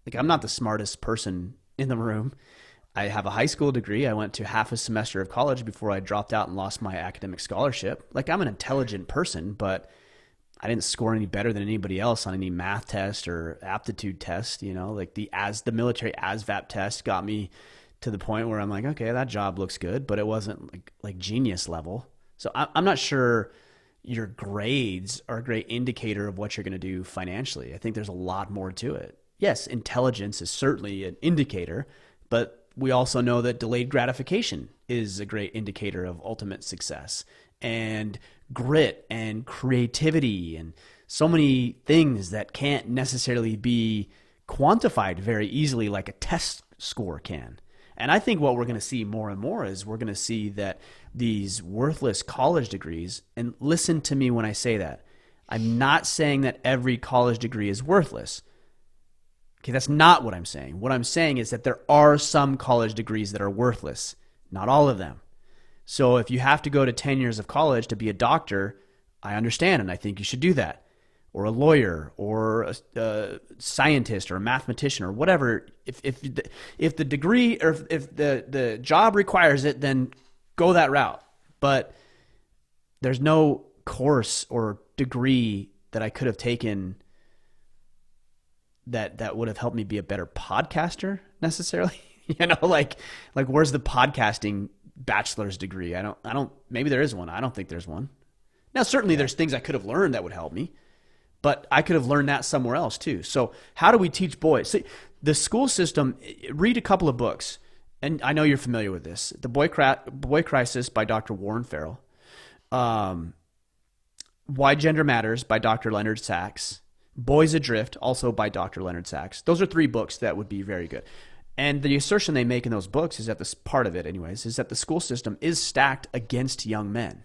Like, I'm not the smartest person in the room. I have a high school degree. I went to half a semester of college before I dropped out and lost my academic scholarship. Like, I'm an intelligent person, but I didn't score any better than anybody else on any math test or aptitude test. You know, like the military ASVAB test got me to the point where I'm like, okay, that job looks good, but it wasn't like genius level. So I'm not sure your grades are a great indicator of what you're going to do financially. I think there's a lot more to it. Yes, intelligence is certainly an indicator, but we also know that delayed gratification is a great indicator of ultimate success, and grit and creativity and so many things that can't necessarily be quantified very easily like a test score can. And I think what we're going to see more and more is we're going to see that these worthless college degrees, and listen to me when I say that, I'm not saying that every college degree is worthless. Okay, that's not what I'm saying. What I'm saying is that there are some college degrees that are worthless, not all of them. So if you have to go to 10 years of college to be a doctor, I understand, and I think you should do that. Or a lawyer, or a scientist, or a mathematician, or whatever. If the degree, or if the job requires it, then go that route. But there's no course or degree that I could have taken that would have helped me be a better podcaster necessarily. You know, like where's the podcasting bachelor's degree? I don't, maybe there is one. I don't think there's one. Now, certainly there's things I could have learned that would help me, but I could have learned that somewhere else too. So how do we teach boys? See, the school system, read a couple of books, and I know you're familiar with this. The Boy Crisis by Dr. Warren Farrell. Why Gender Matters by Dr. Leonard Sachs. Boys Adrift, also by Dr. Leonard Sachs. Those are 3 books that would be very good. And the assertion they make in those books is that this part of it anyways, is that the school system is stacked against young men.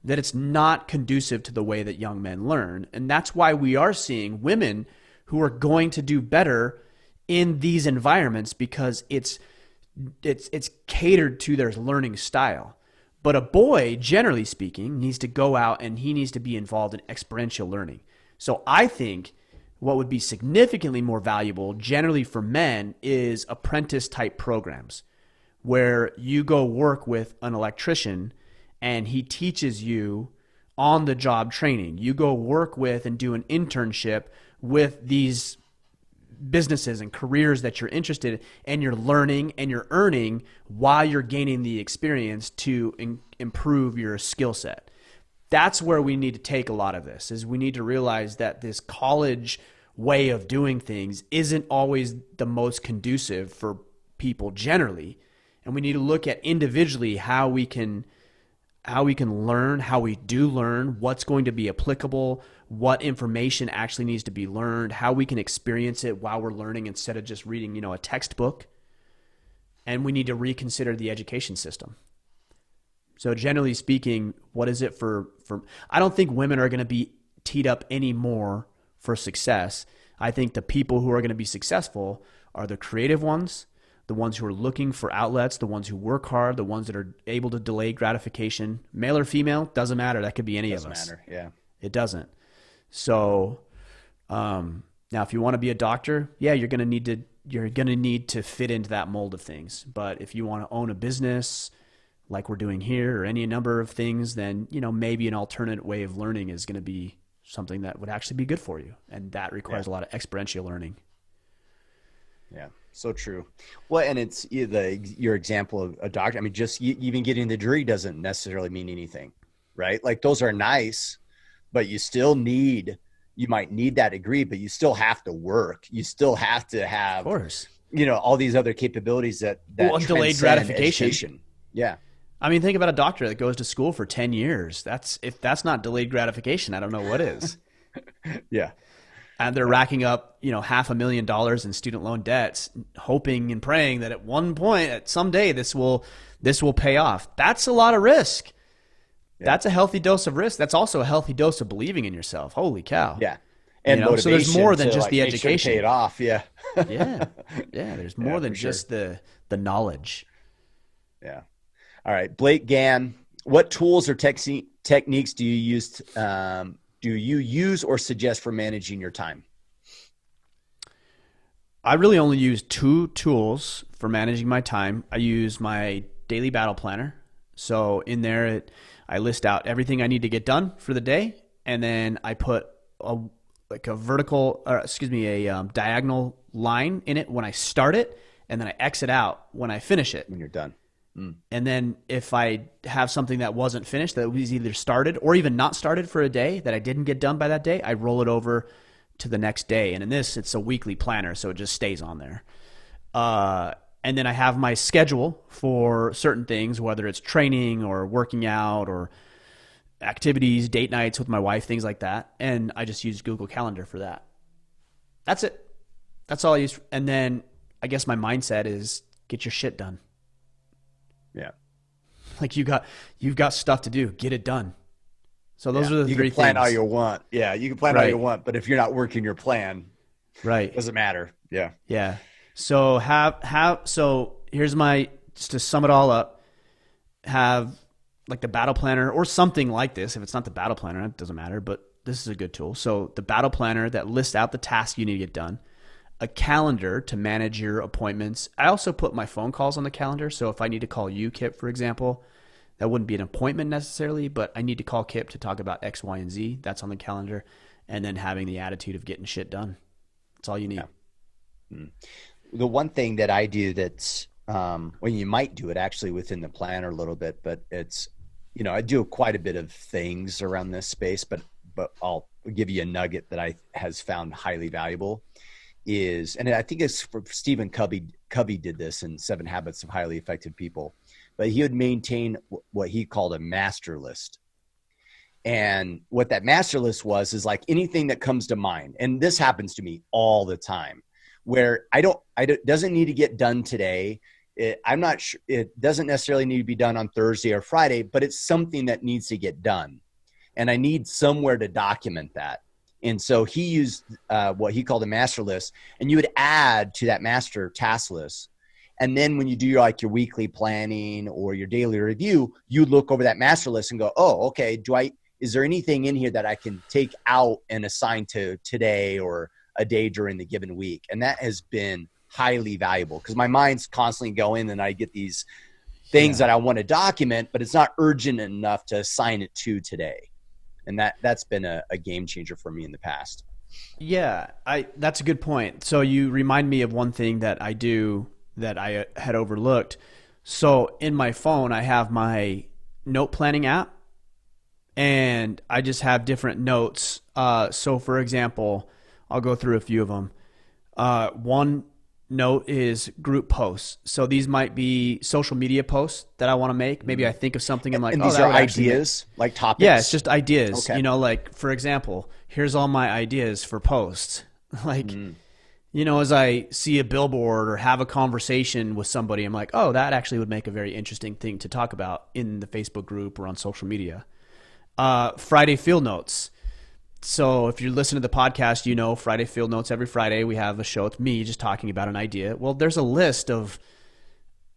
That it's not conducive to the way that young men learn. And that's why we are seeing women who are going to do better in these environments, because it's catered to their learning style. But a boy, generally speaking, needs to go out and he needs to be involved in experiential learning. So I think What would be significantly more valuable, generally for men, is apprentice type programs where you go work with an electrician and he teaches you on the job training. You go work with and do an internship with these businesses and careers that you're interested in, and you're learning and you're earning while you're gaining the experience to improve your skill set. That's where we need to take a lot of this, is we need to realize that this college way of doing things isn't always the most conducive for people generally. And we need to look at individually how we can learn, how we do learn, what's going to be applicable, what information actually needs to be learned, how we can experience it while we're learning instead of just reading, a textbook. And we need to reconsider the education system. So generally speaking, what is it for I don't think women are going to be teed up anymore for success. I think the people who are going to be successful are the creative ones, the ones who are looking for outlets, the ones who work hard, the ones that are able to delay gratification. Male or female, doesn't matter. That could be any of us. Doesn't matter, yeah. It doesn't. So now if you want to be a doctor, yeah, you're going to need to fit into that mold of things. But if you want to own a business like we're doing here or any number of things, then, maybe an alternate way of learning is going to be something that would actually be good for you. And that requires a lot of experiential learning. Yeah, so true. Well, and it's your example of a doctor. I mean, just even getting the degree doesn't necessarily mean anything, right? Like those are nice, but you might need that degree, but you still have to work. You still have to have, of course, all these other capabilities that delayed gratification. Education. Yeah. I mean, think about a doctor that goes to school for 10 years. If that's not delayed gratification, I don't know what is. Yeah. And they're racking up, $500,000 in student loan debts, hoping and praying that at one point, at someday, this will pay off. That's a lot of risk. Yeah. That's a healthy dose of risk. That's also a healthy dose of believing in yourself. Holy cow. Yeah. And motivation, so there's more than just the education. Sure to pay it off. Yeah. Yeah. There's more than just the knowledge. Yeah. All right. Blake Gann, what tools or techniques do you use or suggest for managing your time? I really only use 2 tools for managing my time. I use my daily battle planner. So in there, I list out everything I need to get done for the day. And then I put a diagonal line in it when I start it. And then I exit out when I finish it. When you're done. And then if I have something that wasn't finished, that was either started or even not started for a day that I didn't get done by that day, I roll it over to the next day. And in this, it's a weekly planner, so it just stays on there. And then I have my schedule for certain things, whether it's training or working out or activities, date nights with my wife, things like that. And I just use Google Calendar for that. That's it. That's all I use. And then I guess my mindset is get your shit done. Yeah. Like you've got stuff to do. Get it done. So those are the 3 things. You can plan all you want. Yeah, you can plan all you want, but if you're not working your plan, right, it doesn't matter. Yeah. Yeah. So so here's just to sum it all up, have like the battle planner or something like this. If it's not the battle planner, it doesn't matter, but this is a good tool. So the battle planner that lists out the tasks you need to get done. A calendar to manage your appointments. I also put my phone calls on the calendar. So if I need to call you, Kipp, for example, that wouldn't be an appointment necessarily, but I need to call Kipp to talk about X, Y, and Z. That's on the calendar. And then having the attitude of getting shit done. That's all you need. Yeah. The one thing that I do that's, you might do it actually within the planner a little bit, but it's, I do quite a bit of things around this space, but I'll give you a nugget that has found highly valuable. And I think it's for Stephen Covey did this in 7 Habits of Highly Effective People, but he would maintain what he called a master list. And what that master list is like anything that comes to mind. And this happens to me all the time where it doesn't need to get done today. I'm not sure it doesn't necessarily need to be done on Thursday or Friday, but it's something that needs to get done. And I need somewhere to document that. And so he used what he called a master list, and you would add to that master task list. And then when you do your weekly planning or your daily review, you look over that master list and go, oh, okay, is there anything in here that I can take out and assign to today or a day during the given week. And that has been highly valuable because my mind's constantly going and I get these things that I want to document, but it's not urgent enough to assign it to today. And that's been a game changer for me in the past. Yeah, that's a good point. So you remind me of one thing that I do that I had overlooked. So in my phone, I have my note planning app, and I just have different notes. So for example, I'll go through a few of them. One note is group posts. So these might be social media posts that I want to make. Maybe I think of something. I'm like, and these are ideas, like topics. Yeah, it's just ideas. Okay. You know, like for example, here's all my ideas for posts. Like, you know, as I see a billboard or have a conversation with somebody, I'm like, oh, that actually would make a very interesting thing to talk about in the Facebook group or on social media. Friday field notes. So if you listen to the podcast, you know, Friday field notes, every Friday we have a show. It's me just talking about an idea. Well, there's a list of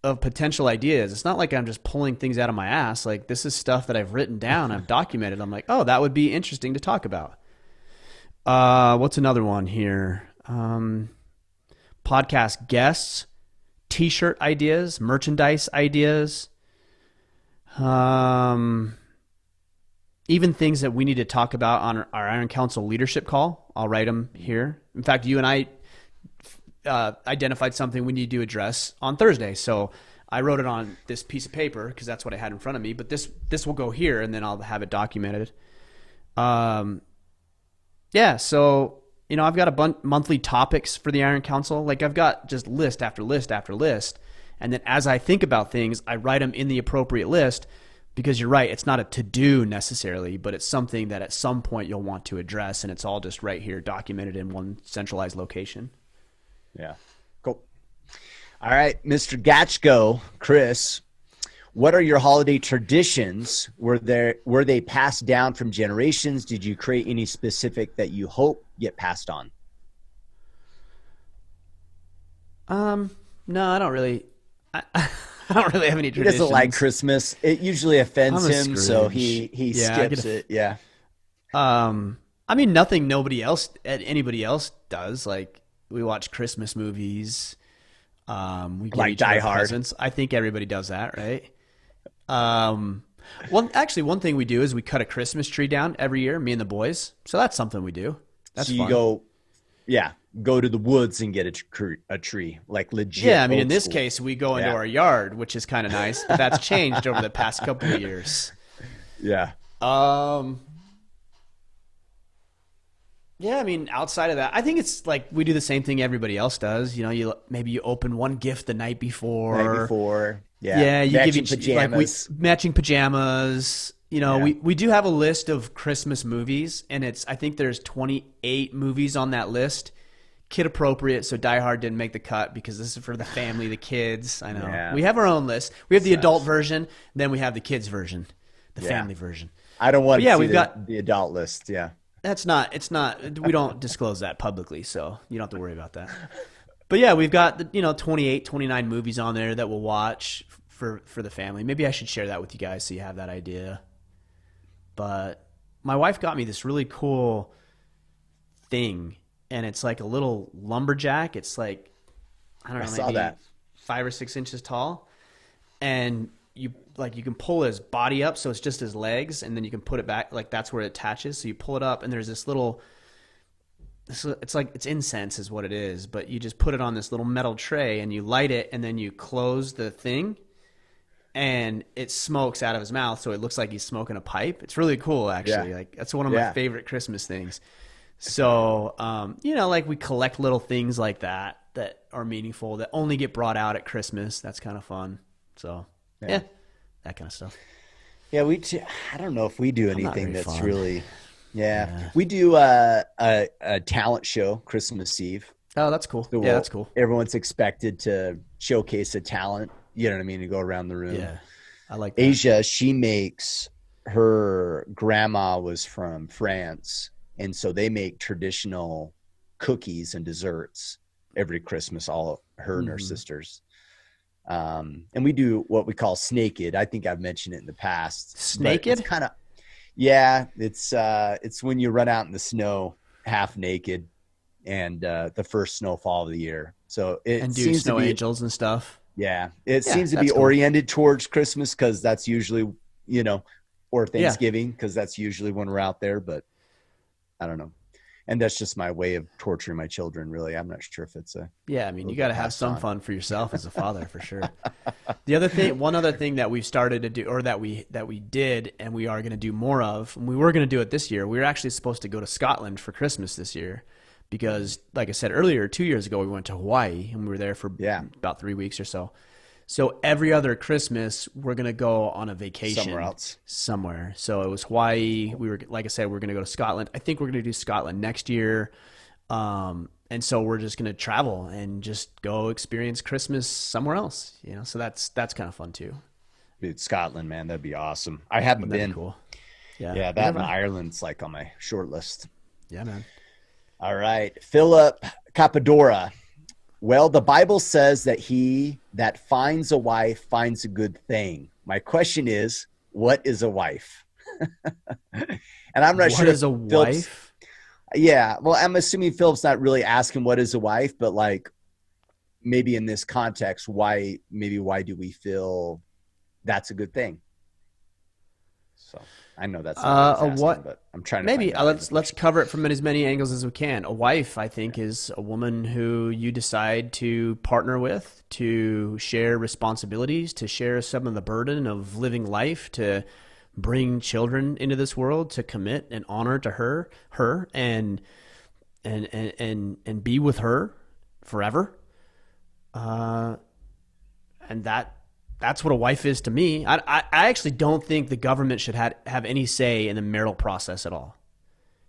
potential ideas. It's not like I'm just pulling things out of my ass. Like, this is stuff that I've written down, I've documented. I'm like, oh, that would be interesting to talk about. What's another one here? Podcast guests, t-shirt ideas, merchandise ideas. Even things that we need to talk about on our Iron Council leadership call. I'll write them here. In fact, you and I identified something we need to address on Thursday. So I wrote it on this piece of paper because that's what I had in front of me. But this will go here, and then I'll have it documented. Yeah, so, you know, I've got monthly topics for the Iron Council. Like, I've got just list after list after list. And then as I think about things, I write them in the appropriate list. Because you're right, it's not a to-do necessarily, but it's something that at some point you'll want to address, and it's all just right here documented in one centralized location. Yeah, cool. All right, Mr. Gatchko, Chris, what are your holiday traditions? Were they passed down from generations? Did you create any specific that you hope get passed on? No, I don't really. I don't really have any traditions. He doesn't like Christmas. It usually offends him, so he skips it. Yeah. I mean, nothing anybody else does. Like, we watch Christmas movies. We give like each other Die Hard. presents. I think everybody does that, right? One thing we do is we cut a Christmas tree down every year, me and the boys. So that's something we do. That's so you fun. go to the woods and get a tree, like legit. Yeah, I mean, in this case, we go into our yard, which is kind of nice, but that's changed over the past couple of years. Yeah. Yeah, I mean, outside of that, I think it's like we do the same thing everybody else does. You know, maybe you open one gift the night before. Yeah, you matching give each pajamas. Matching pajamas. You know, we do have a list of Christmas movies, and I think there's 28 movies on that list. Kid appropriate, so Die Hard didn't make the cut because this is for the family, the kids. I know. Yeah. We have our own list. We have the adult version, then we have the kids version, the family version. I don't want to see the adult list. Yeah. It's not, we don't disclose that publicly, so you don't have to worry about that. But yeah, we've got, 28, 29 movies on there that we'll watch for the family. Maybe I should share that with you guys so you have that idea. But my wife got me this really cool thing, and it's like a little lumberjack. It's like, I don't know, maybe 5 or 6 inches tall. And you can pull his body up, so it's just his legs, and then you can put it back, like that's where it attaches. So you pull it up, and there's this little, it's incense is what it is, but you just put it on this little metal tray, and you light it, and then you close the thing, and it smokes out of his mouth, so it looks like he's smoking a pipe. It's really cool, actually. Like, that's one of my favorite Christmas things. So, like we collect little things like that are meaningful, that only get brought out at Christmas. That's kind of fun. So, yeah, that kind of stuff. Yeah, I don't know if we do anything that's fun. Really, we do a talent show Christmas Eve. Oh, that's cool. So that's cool. Everyone's expected to showcase a talent, you know what I mean, to go around the room. Yeah, I like that. Asia, her grandma was from France, and so they make traditional cookies and desserts every Christmas, all of her and her sisters. And we do what we call snaked. I think I've mentioned it in the past. Snaked? It's kind of, it's when you run out in the snow half naked and the first snowfall of the year. So it And do seems to snow be, angels and stuff. yeah, it Yeah, seems to be that's cool. oriented towards Christmas because that's usually, you know, or Yeah. Thanksgiving because that's usually when we're out there. But I don't know. And that's just my way of torturing my children, really. I'm not sure if it's a Yeah, I mean, little you got bit to have passed some on. fun for yourself as a father, for sure. One other thing that we've started to do, or that we did, and we are going to do more of, and we were going to do it this year. We were actually supposed to go to Scotland for Christmas this year, because, like I said earlier, 2 years ago we went to Hawaii and we were there for Yeah. about 3 weeks or so. So every other Christmas we're going to go on a vacation Somewhere else. somewhere. So it was Hawaii. We were, like I said, we're going to go to Scotland. I think we're going to do Scotland next year. And so we're just going to travel and just go experience Christmas somewhere else, so that's kind of fun too. Dude, Scotland, man, that'd be awesome. I haven't That'd been. be cool. Yeah. Yeah, You that never and know. Ireland's like on my short list. Yeah, man. All right. Philip Capadora. Well, the Bible says that he that finds a wife finds a good thing. My question is, what is a wife? And I'm not What sure is a Philip's, wife? yeah, well, I'm assuming Philip's not really asking what is a wife, but like maybe in this context, why do we feel that's a good thing? So I know that's not what he's asking, What? but I'm trying to Maybe find value in the let's question. cover it from as many angles as we can. A wife, I think, is a woman who you decide to partner with, to share responsibilities, to share some of the burden of living life, to bring children into this world, to commit and honor to her, and be with her forever. And that's what a wife is to me. I actually don't think the government should have any say in the marital process at all.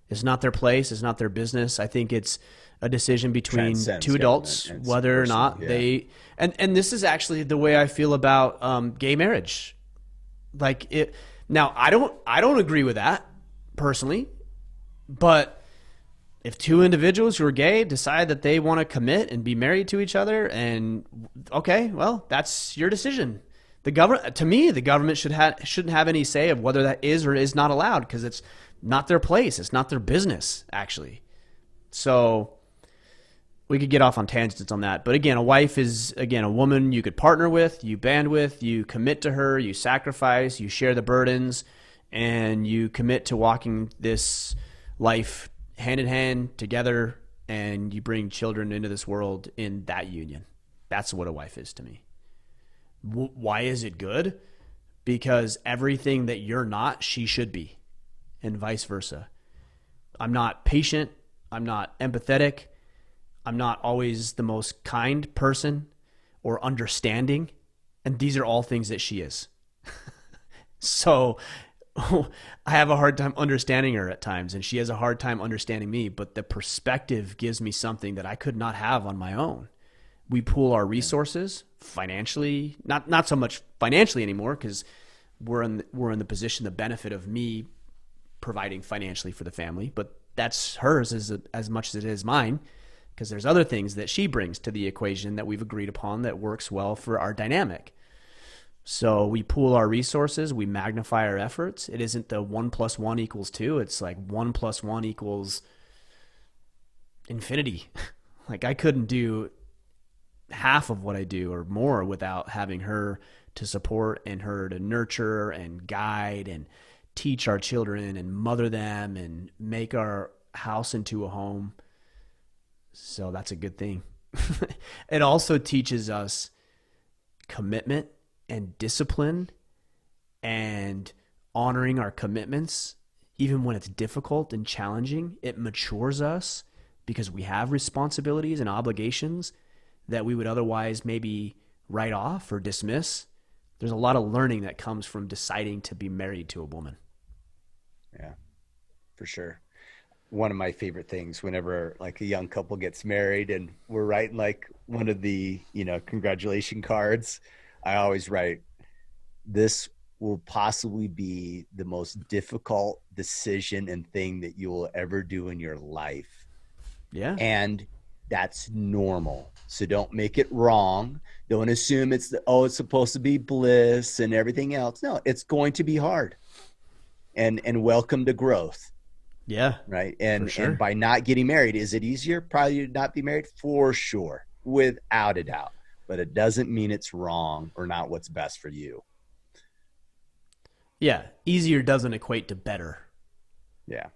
It's not their place. It's not their business. I think it's a decision between Transcends two government adults, and whether or personal, not yeah. they. And this is actually the way I feel about gay marriage. Like it. Now, I don't agree with that personally, but if two individuals who are gay decide that they want to commit and be married to each other, and okay, well, that's your decision. To me, the government shouldn't have any say of whether that is or is not allowed, because it's not their place. It's not their business, actually. So we could get off on tangents on that. But again, a wife is, again, a woman you could partner with, you band with, you commit to her, you sacrifice, you share the burdens, and you commit to walking this life hand in hand together, and you bring children into this world in that union. That's what a wife is to me. Why is it good? Because everything that you're not, she should be, and vice versa. I'm not patient. I'm not empathetic. I'm not always the most kind person or understanding. And these are all things that she is. So I have a hard time understanding her at times, and she has a hard time understanding me. But the perspective gives me something that I could not have on my own. We pool our resources financially, not so much financially anymore, because we're in the position, the benefit of me providing financially for the family, but that's hers as much as it is mine, because there's other things that she brings to the equation that we've agreed upon that works well for our dynamic. So we pool our resources, we magnify our efforts. It isn't the 1 + 1 = 2. It's like 1 + 1 = infinity. Like I couldn't do half of what I do or more without having her to support and her to nurture and guide and teach our children and mother them and make our house into a home. So that's a good thing. It also teaches us commitment and discipline and honoring our commitments, even when it's difficult and challenging. It matures us because we have responsibilities and obligations that we would otherwise maybe write off or dismiss. There's a lot of learning that comes from deciding to be married to a woman. Yeah, for sure. One of my favorite things whenever like a young couple gets married and we're writing like one of the, congratulation cards, I always write, this will possibly be the most difficult decision and thing that you will ever do in your life. Yeah. And that's normal. So don't make it wrong. Don't assume it's supposed to be bliss and everything else. No, it's going to be hard. And welcome to growth. Yeah, right? for sure. And by not getting married, is it easier? Probably to not be married, for sure, without a doubt. But it doesn't mean it's wrong or not what's best for you. Yeah, easier doesn't equate to better. Yeah.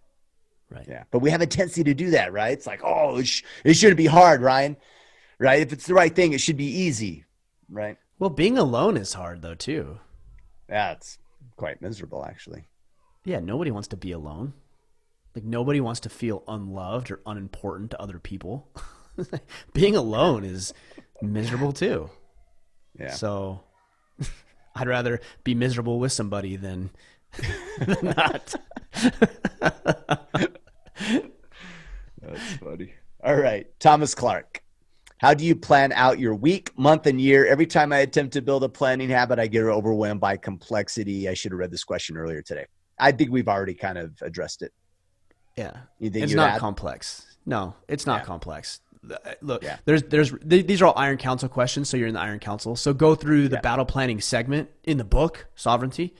Right. Yeah. But we have a tendency to do that, right? It's like, oh, it shouldn't be hard, Ryan. Right? If it's the right thing, it should be easy. Right? Well, being alone is hard though too. Yeah, it's quite miserable, actually. Yeah, nobody wants to be alone. Like nobody wants to feel unloved or unimportant to other people. Being alone is miserable too. Yeah. So I'd rather be miserable with somebody than not. That's funny. All right. Thomas Clark. How do you plan out your week, month, and year? Every time I attempt to build a planning habit, I get overwhelmed by complexity. I should have read this question earlier today. I think we've already kind of addressed it. Yeah. It's not complex. No, it's not complex. Look, Yeah. these are all Iron Council questions, so you're in the Iron Council. So go through the battle planning segment in the book, Sovereignty,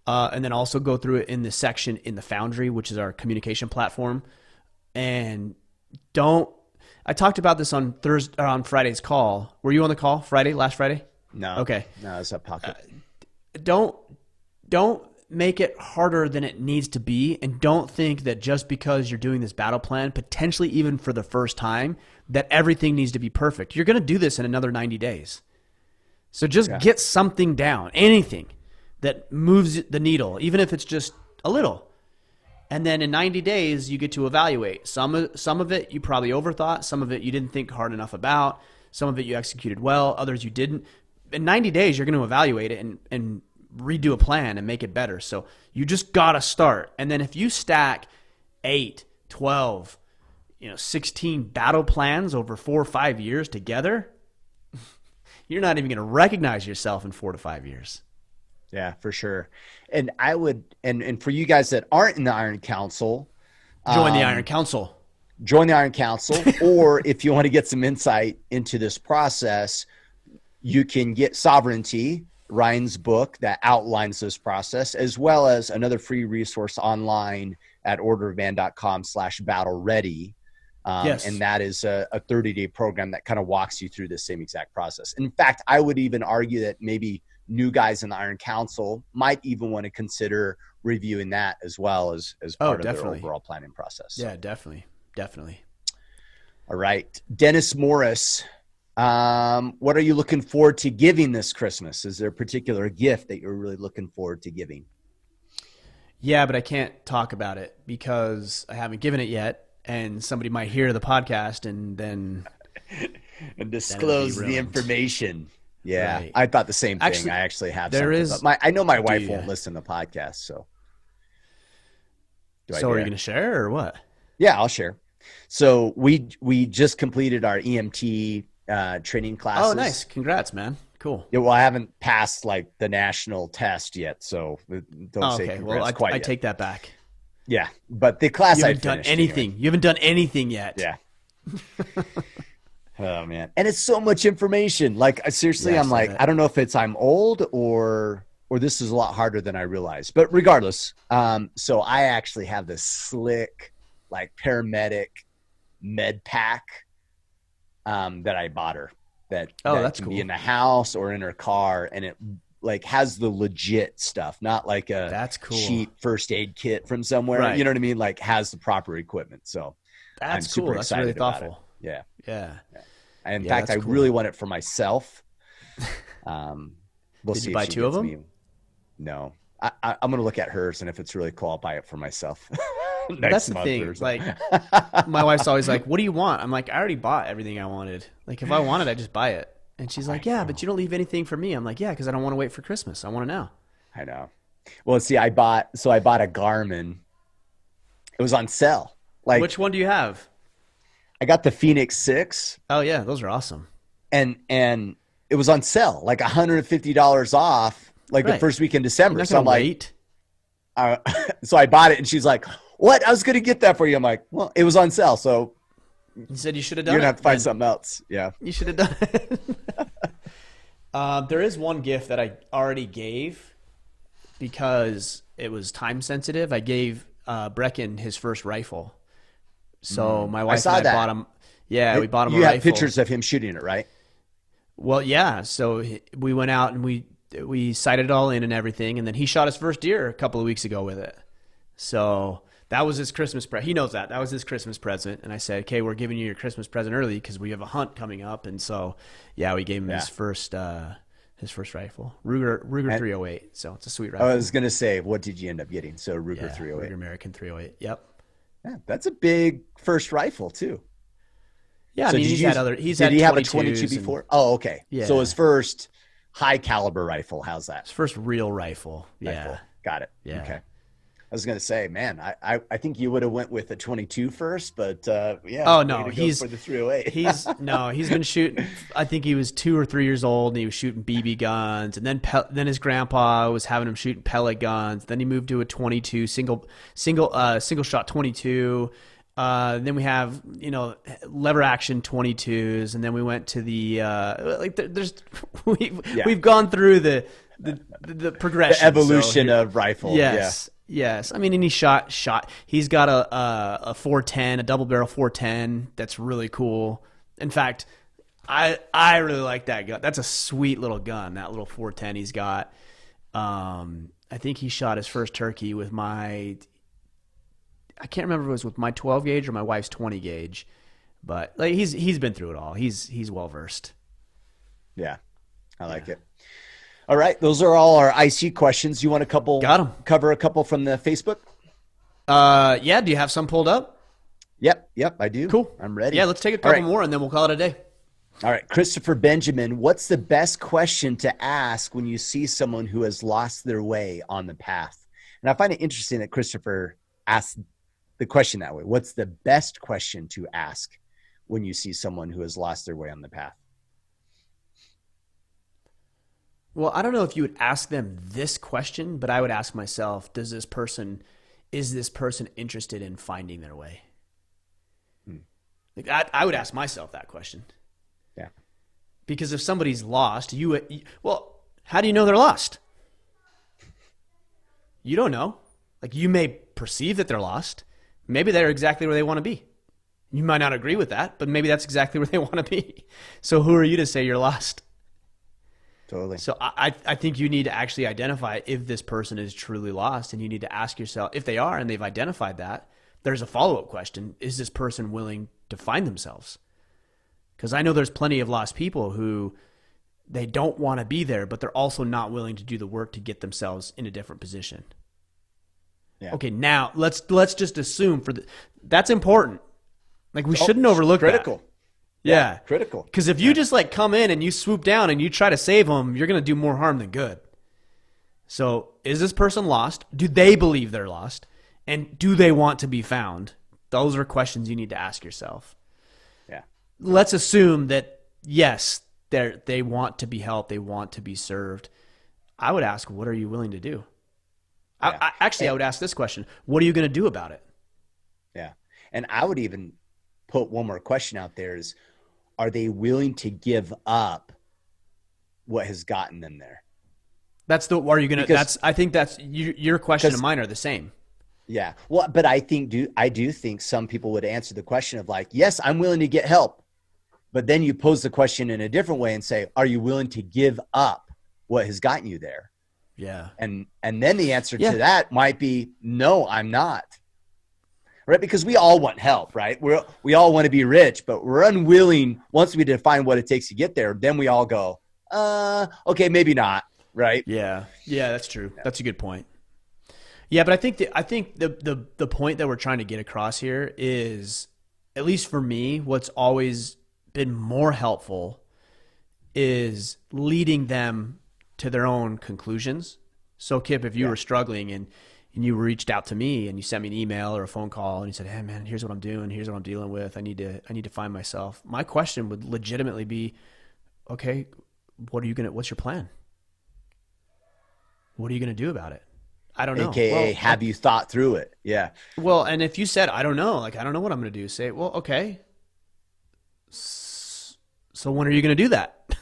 and then also go through it in the section in the Foundry, which is our communication platform. And I talked about this on Friday's call. Were you on the call last Friday? No. Okay. No, it's a pocket. Don't make it harder than it needs to be, and don't think that just because you're doing this battle plan, potentially even for the first time, that everything needs to be perfect. You're going to do this in another 90 days. So just get something down, anything that moves the needle, even if it's just a little. And then in 90 days, you get to evaluate. Some of it you probably overthought. Some of it you didn't think hard enough about. Some of it you executed well. Others you didn't. In 90 days, you're going to evaluate it and redo a plan and make it better. So you just got to start. And then if you stack 8, 12, 16 battle plans over 4 or 5 years together, you're not even going to recognize yourself in 4 to 5 years. Yeah, for sure. And I would, and for you guys that aren't in the Iron Council, join the Iron Council. Join the Iron Council. Or if you want to get some insight into this process, you can get Sovereignty, Ryan's book that outlines this process, as well as another free resource online at orderofman.com/battle ready. Yes. And that is a 30-day program that kind of walks you through the same exact process. In fact, I would even argue that maybe new guys in the Iron Council might even want to consider reviewing that as well as part of their overall planning process. Yeah, definitely. All right. Dennis Morris. What are you looking forward to giving this Christmas? Is there a particular gift that you're really looking forward to giving? Yeah, but I can't talk about it because I haven't given it yet, and somebody might hear the podcast and then and disclose the information. Yeah, right. I thought the same thing. I actually have something. I know my wife won't listen to the podcast, so. So are you going to share or what? Yeah, I'll share. So we just completed our EMT training classes. Oh, nice. Congrats, man. Cool. Yeah, well, I haven't passed like the national test yet, so don't say congrats quite yet. I take that back. Yeah, but the class You haven't done anything. Anyway. You haven't done anything yet. Yeah. Oh man, and it's so much information. Like seriously, yes, I'm like, I don't know if I'm old or this is a lot harder than I realized. But regardless, so I actually have this slick like paramedic med pack that I bought her that that's can cool. be in the house or in her car, and it like has the legit stuff, not like a that's cool. cheap first aid kit from somewhere. Right. You know what I mean? Like has the proper equipment. So that's I'm super cool. excited That's really thoughtful. about it. Yeah. In fact, I really want it for myself. We'll Did see you buy if she two of gets them? me. No, I'm going to look at hers, and if it's really cool, I'll buy it for myself. That's the thing. Like, my wife's always like, "What do you want?" I'm like, "I already bought everything I wanted. Like, if I wanted, I just buy it." And she's like, "Yeah, but you don't leave anything for me." I'm like, "Yeah, because I don't want to wait for Christmas. I want to now." I know. Well, see, I bought a Garmin. It was on sale. Like, which one do you have? I got the Phoenix 6. Oh yeah, those are awesome. And it was on sale, like $150 off, like the first week in December. So I'm like, so I bought it, and she's like, "What? I was going to get that for you." I'm like, "Well, it was on sale, so." You said you should have done You're it. going to have to find something else. Yeah. You should have done it. There is one gift that I already gave because it was time sensitive. I gave Brecken his first rifle. So my wife saw and I that. bought him. Yeah, we bought him a You have rifle. pictures of him shooting it, right? Well, yeah. So we went out and we sighted it all in and everything, and then he shot his first deer a couple of weeks ago with it. So that was his Christmas present. He knows that. That was his Christmas present. And I said, okay, we're giving you your Christmas present early because we have a hunt coming up. And so, yeah, we gave him his first rifle, Ruger 308. So it's a sweet rifle. I was going to say, what did you end up getting? So Ruger 308. Ruger American 308. Yep. Yeah, that's a big first rifle too. Yeah, so I mean, did he have a 22 before? Oh, okay. Yeah. So his first high caliber rifle, how's that? His first real rifle. Yeah. Got it. Yeah. Okay. I was going to say, man, I think you would have went with a 22 first, but yeah. Oh no, he's for the 308. he's been shooting. I think he was 2 or 3 years old and he was shooting BB guns, and then his grandpa was having him shooting pellet guns. Then he moved to a 22 single shot 22. Then we have, lever action 22s, and then we went to the we've gone through the progression, the evolution of rifle. Yes. Yes. I mean, and he shot. He's got a 410, a double barrel 410. That's really cool. In fact, I really like that gun. That's a sweet little gun, that little 410 he's got. I think he shot his first turkey with I can't remember if it was with my 12 gauge or my wife's 20 gauge, but like he's been through it all. He's well versed. Yeah. I like it. All right, those are all our IC questions. You want cover a couple from the Facebook? Yeah. Do you have some pulled up? Yep, I do. Cool. I'm ready. Yeah, let's take a couple more and then we'll call it a day. All right, Christopher Benjamin, what's the best question to ask when you see someone who has lost their way on the path? And I find it interesting that Christopher asked the question that way. What's the best question to ask when you see someone who has lost their way on the path? Well, I don't know if you would ask them this question, but I would ask myself, is this person interested in finding their way? Like I would ask myself that question. Yeah. Because if somebody's lost, how do you know they're lost? You don't know. Like, you may perceive that they're lost. Maybe they're exactly where they want to be. You might not agree with that, but maybe that's exactly where they want to be. So who are you to say you're lost? Totally. So I think you need to actually identify if this person is truly lost, and you need to ask yourself, if they are and they've identified that, there's a follow-up question. Is this person willing to find themselves? Because I know there's plenty of lost people who they don't want to be there, but they're also not willing to do the work to get themselves in a different position. Yeah. Okay, now let's just assume that's important. Like, we shouldn't overlook critical. That. Yeah. Critical. Because if you just like come in and you swoop down and you try to save them, you're going to do more harm than good. So is this person lost? Do they believe they're lost? And do they want to be found? Those are questions you need to ask yourself. Yeah. Let's assume that, yes, they want to be helped. They want to be served. I would ask, what are you willing to do? Yeah. I would ask this question. What are you going to do about it? Yeah. And I would even put one more question out there is, are they willing to give up what has gotten them there? I think that's your question and mine are the same. Yeah. Well, but I do think some people would answer the question of like, yes, I'm willing to get help. But then you pose the question in a different way and say, are you willing to give up what has gotten you there? Yeah. And then the answer to that might be, no, I'm not. Right? Because we all want help, right? We all want to be rich, but we're unwilling. Once we define what it takes to get there, then we all go, okay, maybe not. Right? Yeah. Yeah, that's true. Yeah. That's a good point. Yeah, but I think the point that we're trying to get across here is, at least for me, what's always been more helpful is leading them to their own conclusions. So Kipp, if you were struggling and you reached out to me and you sent me an email or a phone call and you said, hey man, here's what I'm doing. Here's what I'm dealing with. I need to find myself. My question would legitimately be, okay, what's your plan? What are you going to do about it? I don't know. AKA, have you thought through it? Yeah. Well, and if you said, I don't know, like, I don't know what I'm going to do, say, well, okay. So when are you going to do that?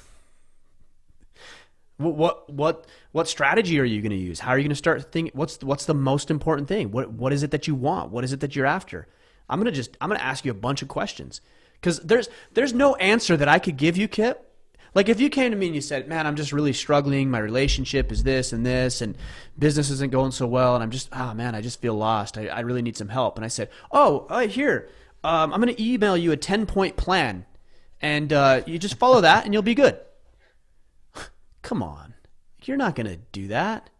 What strategy are you going to use? How are you going to start thinking? What's the most important thing? What is it that you want? What is it that you're after? I'm going to ask you a bunch of questions, because there's no answer that I could give you, Kip. Like if you came to me and you said, man, I'm just really struggling. My relationship is this, and business isn't going so well. And I'm just, oh man, I just feel lost. I really need some help. And I said, here, I'm going to email you a 10-point plan, and you just follow that and you'll be good. Come on. You're not going to do that.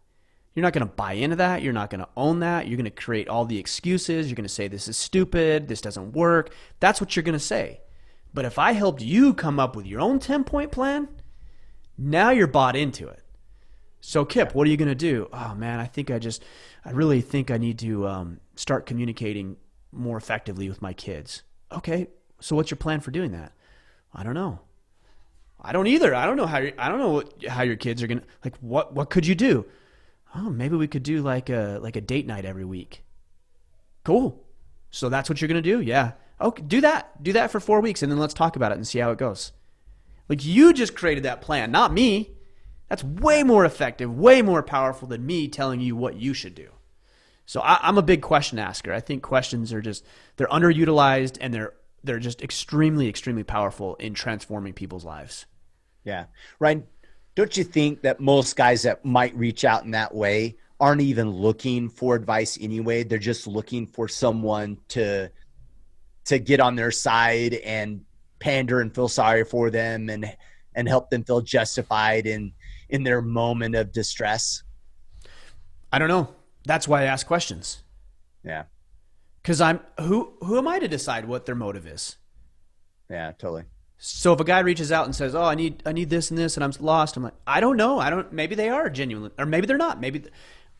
You're not going to buy into that. You're not going to own that. You're going to create all the excuses. You're going to say, this is stupid. This doesn't work. That's what you're going to say. But if I helped you come up with your own 10-point plan, now you're bought into it. So Kip, what are you going to do? Oh man, I really think I need to start communicating more effectively with my kids. Okay. So what's your plan for doing that? I don't know. I don't either. I don't know how your kids are going to, like, what could you do? Oh, maybe we could do like a date night every week. Cool. So that's what you're going to do? Yeah. Okay, do that. Do that for 4 weeks, and then let's talk about it and see how it goes. Like, you just created that plan, not me. That's way more effective, way more powerful than me telling you what you should do. So I'm a big question asker. I think questions are they're underutilized, and they're just extremely, extremely powerful in transforming people's lives. Yeah. Ryan, don't you think that most guys that might reach out in that way aren't even looking for advice anyway? They're just looking for someone to get on their side and pander and feel sorry for them and help them feel justified in their moment of distress? I don't know. That's why I ask questions. Yeah. Because who am I to decide what their motive is? Yeah, totally. So if a guy reaches out and says, "Oh, I need this and this, and I'm lost," I'm like, I don't know. Maybe they are genuine, or maybe they're not.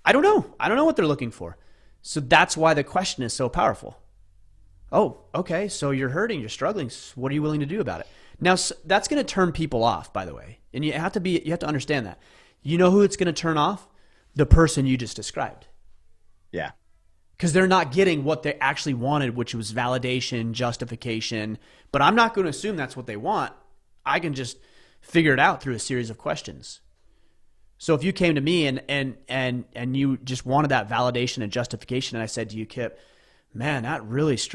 I don't know. I don't know what they're looking for. So that's why the question is so powerful. Oh, okay. So you're hurting, you're struggling. What are you willing to do about it? Now that's going to turn people off, by the way, and you have to understand that. You know who it's going to turn off? The person you just described. Yeah. Because they're not getting what they actually wanted, which was validation, justification. But I'm not going to assume that's what they want. I can just figure it out through a series of questions. So if you came to me and you just wanted that validation and justification, and I said to you, Kip, man,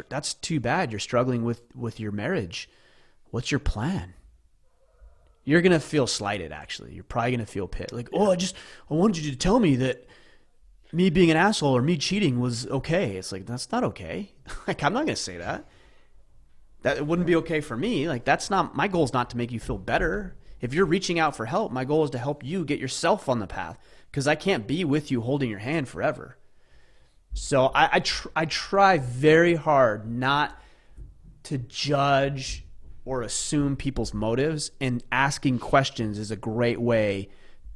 that's too bad. You're struggling with your marriage. What's your plan? You're going to feel slighted, actually. You're probably going to feel pissed. Like, I wanted you to tell me that me being an asshole or me cheating was okay. It's like, that's not okay. Like, I'm not going to say that. That wouldn't be okay for me. Like, my goal is not to make you feel better. If you're reaching out for help, my goal is to help you get yourself on the path, because I can't be with you holding your hand forever. So I try very hard not to judge or assume people's motives, and asking questions is a great way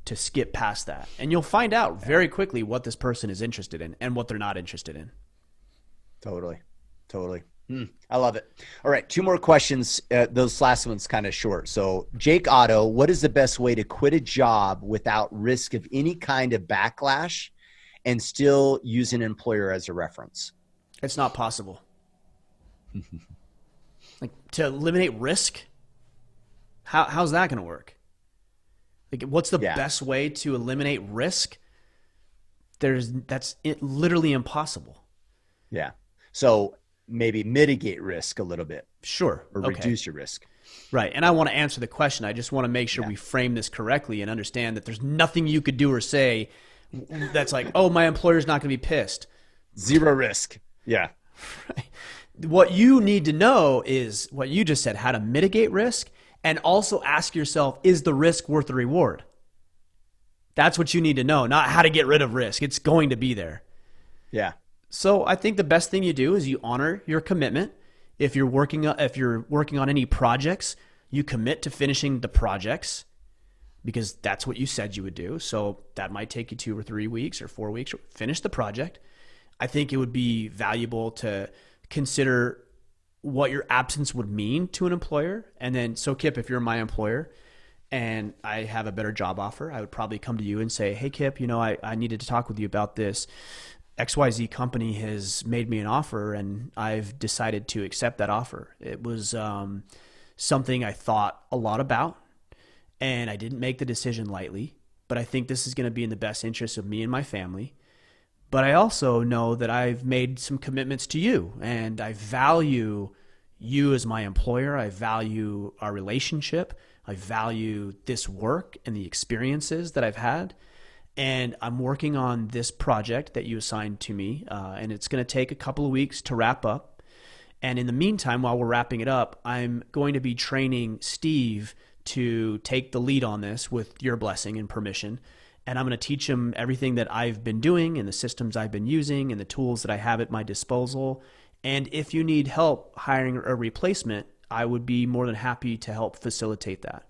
to skip past that. And you'll find out very quickly what this person is interested in and what they're not interested in. Totally. I love it. All right. 2 more questions. Those last ones kind of short. So Jake Otto, what is the best way to quit a job without risk of any kind of backlash and still use an employer as a reference? It's not possible. Like, to eliminate risk? How's that going to work? Like, what's the best way to eliminate risk? That's literally impossible. Yeah. So maybe mitigate risk a little bit. Sure. Or reduce your risk. Right. And I want to answer the question. I just want to make sure we frame this correctly and understand that there's nothing you could do or say that's like, oh, my employer's not going to be pissed. Zero risk. Yeah. Right. What you need to know is what you just said, how to mitigate risk, and also ask yourself, is the risk worth the reward? That's what you need to know, not how to get rid of risk. It's going to be there. Yeah. So I think the best thing you do is you honor your commitment. If you're working on any projects, you commit to finishing the projects, because that's what you said you would do. So that might take you 2 or 3 weeks or 4 weeks. Finish the project. I think it would be valuable to consider what your absence would mean to an employer. And then, so Kip, if you're my employer and I have a better job offer, I would probably come to you and say, hey, Kip, I needed to talk with you about this. XYZ company has made me an offer, and I've decided to accept that offer. It was something I thought a lot about, And I didn't make the decision lightly, but I think this is going to be in the best interest of me and my family. But I also know that I've made some commitments to you, and I value you as my employer. I value our relationship. I value this work and the experiences that I've had. And I'm working on this project that you assigned to me, and it's going to take a couple of weeks to wrap up. And in the meantime, while we're wrapping it up, I'm going to be training Steve to take the lead on this with your blessing and permission. And I'm going to teach him everything that I've been doing and the systems I've been using and the tools that I have at my disposal. And if you need help hiring a replacement, I would be more than happy to help facilitate that.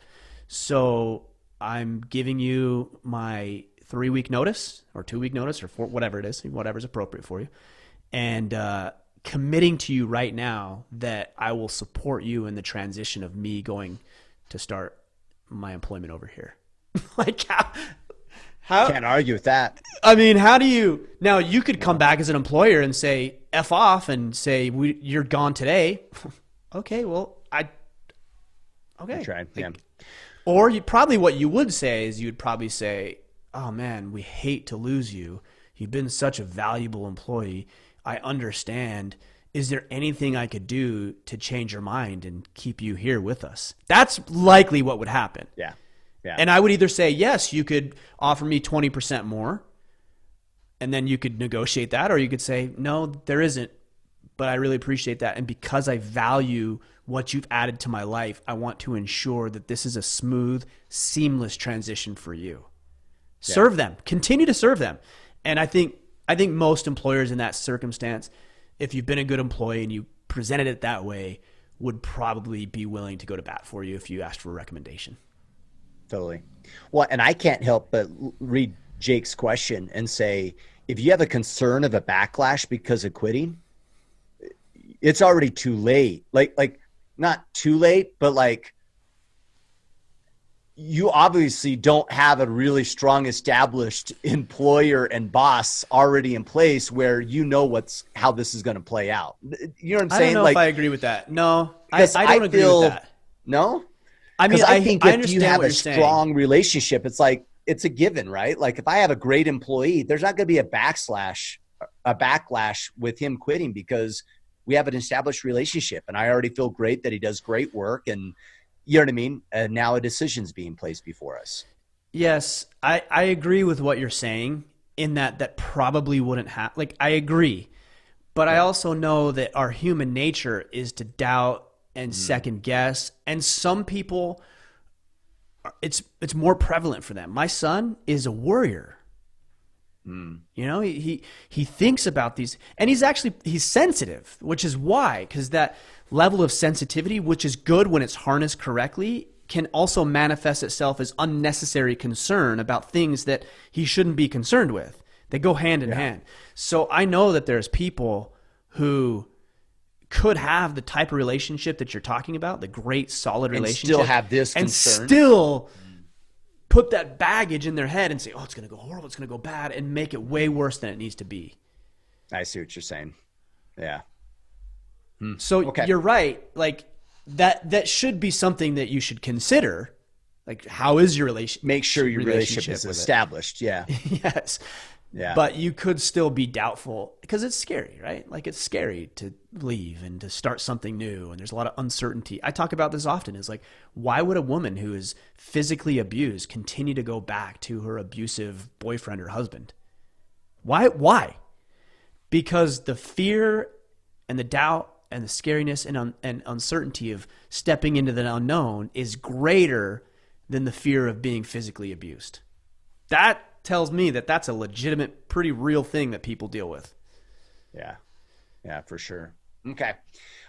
So I'm giving you my 3-week notice or 2-week notice or whatever it is, whatever's appropriate for you. And committing to you right now that I will support you in the transition of me going to start my employment over here. Like how Can't argue with that. I mean, how do you, now you could come back as an employer and say, F off and say, you're gone today. Okay, well, okay. I tried, yeah. Or what you would say is you'd probably say, oh man, we hate to lose you. You've been such a valuable employee. I understand. Is there anything I could do to change your mind and keep you here with us? That's likely what would happen. Yeah. Yeah. And I would either say, yes, you could offer me 20% more, and then you could negotiate that, or you could say, no, there isn't, but I really appreciate that. And because I value what you've added to my life, I want to ensure that this is a smooth, seamless transition for you. Yeah. Serve them. Continue to serve them. And I think most employers in that circumstance, if you've been a good employee and you presented it that way, would probably be willing to go to bat for you if you asked for a recommendation. Totally. Well, and I can't help but read Jake's question and say, if you have a concern of a backlash because of quitting, it's already too late. Like not too late, but like you obviously don't have a really strong established employer and boss already in place where you know how this is going to play out. You know what I'm saying? I don't know if I agree with that. No, I don't agree with that. No? I mean, I think if you have a strong relationship, it's like, it's a given, right? Like if I have a great employee, there's not going to be a backlash with him quitting because we have an established relationship and I already feel great that he does great work and you know what I mean? And now a decision's being placed before us. Yes. I agree with what you're saying in that probably wouldn't happen. Like I agree, but I also know that our human nature is to doubt and second guess. And some people, it's more prevalent for them. My son is a worrier. You know, he thinks about these, and he's sensitive, which is why, because that level of sensitivity, which is good when it's harnessed correctly, can also manifest itself as unnecessary concern about things that he shouldn't be concerned with. They go hand in hand. So I know that there's people who could have the type of relationship that you're talking about, the great solid relationship, still have this and concern, still put that baggage in their head and say, oh, it's going to go horrible, it's going to go bad, and make it way worse than it needs to be. I see what you're saying. Yeah. So You're right. Like that should be something that you should consider. Like, how is your relationship? Make sure your relationship is established. Yeah. Yes. Yeah. But you could still be doubtful because it's scary, right? Like it's scary to leave and to start something new. And there's a lot of uncertainty. I talk about this often. Is like, why would a woman who is physically abused continue to go back to her abusive boyfriend or husband? Why? Because the fear and the doubt and the scariness and uncertainty of stepping into the unknown is greater than the fear of being physically abused. That tells me that that's a legitimate, pretty real thing that people deal with. Yeah. Yeah, for sure. Okay.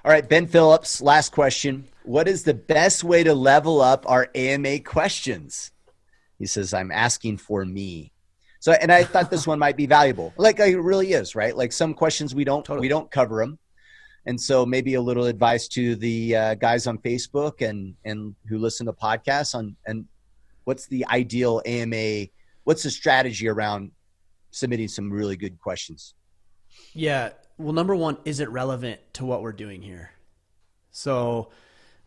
All right. Ben Phillips, last question. What is the best way to level up our AMA questions? He says, I'm asking for me. So, and I thought this one might be valuable. Like it really is, right? Like some questions we don't cover them. And so maybe a little advice to the guys on Facebook and who listen to podcasts and what's the ideal AMA. What's the strategy around submitting some really good questions? Yeah. Well, number one, is it relevant to what we're doing here? So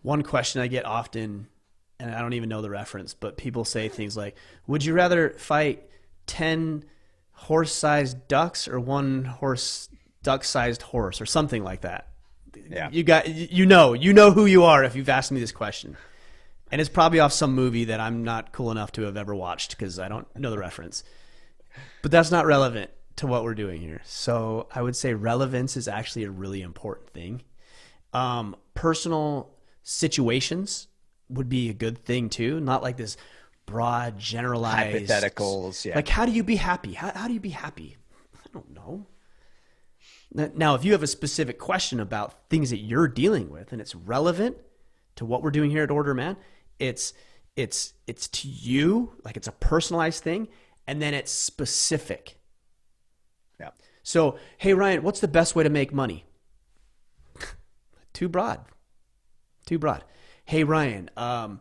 one question I get often and I don't even know the reference, but people say things like, would you rather fight 10 horse-sized ducks or one duck-sized horse, or something like that? Yeah. You know who you are if you've asked me this question. And it's probably off some movie that I'm not cool enough to have ever watched because I don't know the reference. But that's not relevant to what we're doing here. So I would say relevance is actually a really important thing. Personal situations would be a good thing too. Not like this broad, generalized hypotheticals. Yeah. Like, how do you be happy? How do you be happy? I don't know. Now, if you have a specific question about things that you're dealing with and it's relevant to what we're doing here at Order Man, it's to you, like it's a personalized thing, and then it's specific. Yeah. So, hey Ryan, what's the best way to make money? Too broad. Hey Ryan, I'm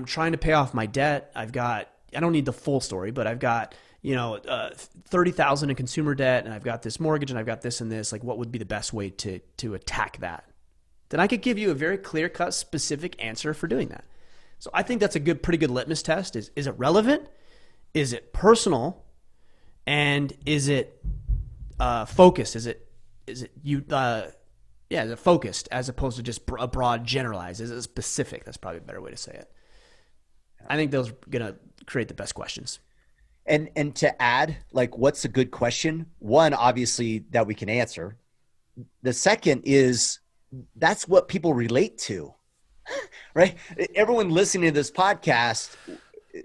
trying to pay off my debt. I don't need the full story, but I've got, $30,000 in consumer debt, and I've got this mortgage, and I've got this and this. Like, what would be the best way to attack that? Then I could give you a very clear-cut, specific answer for doing that. So I think that's a pretty good litmus test. Is it relevant? Is it personal? And is it focused? Is it focused as opposed to just a broad generalized? Is it specific? That's probably a better way to say it. I think those are going to create the best questions. And to add, like, what's a good question? One, obviously, that we can answer. The second is, that's what people relate to, right? Everyone listening to this podcast,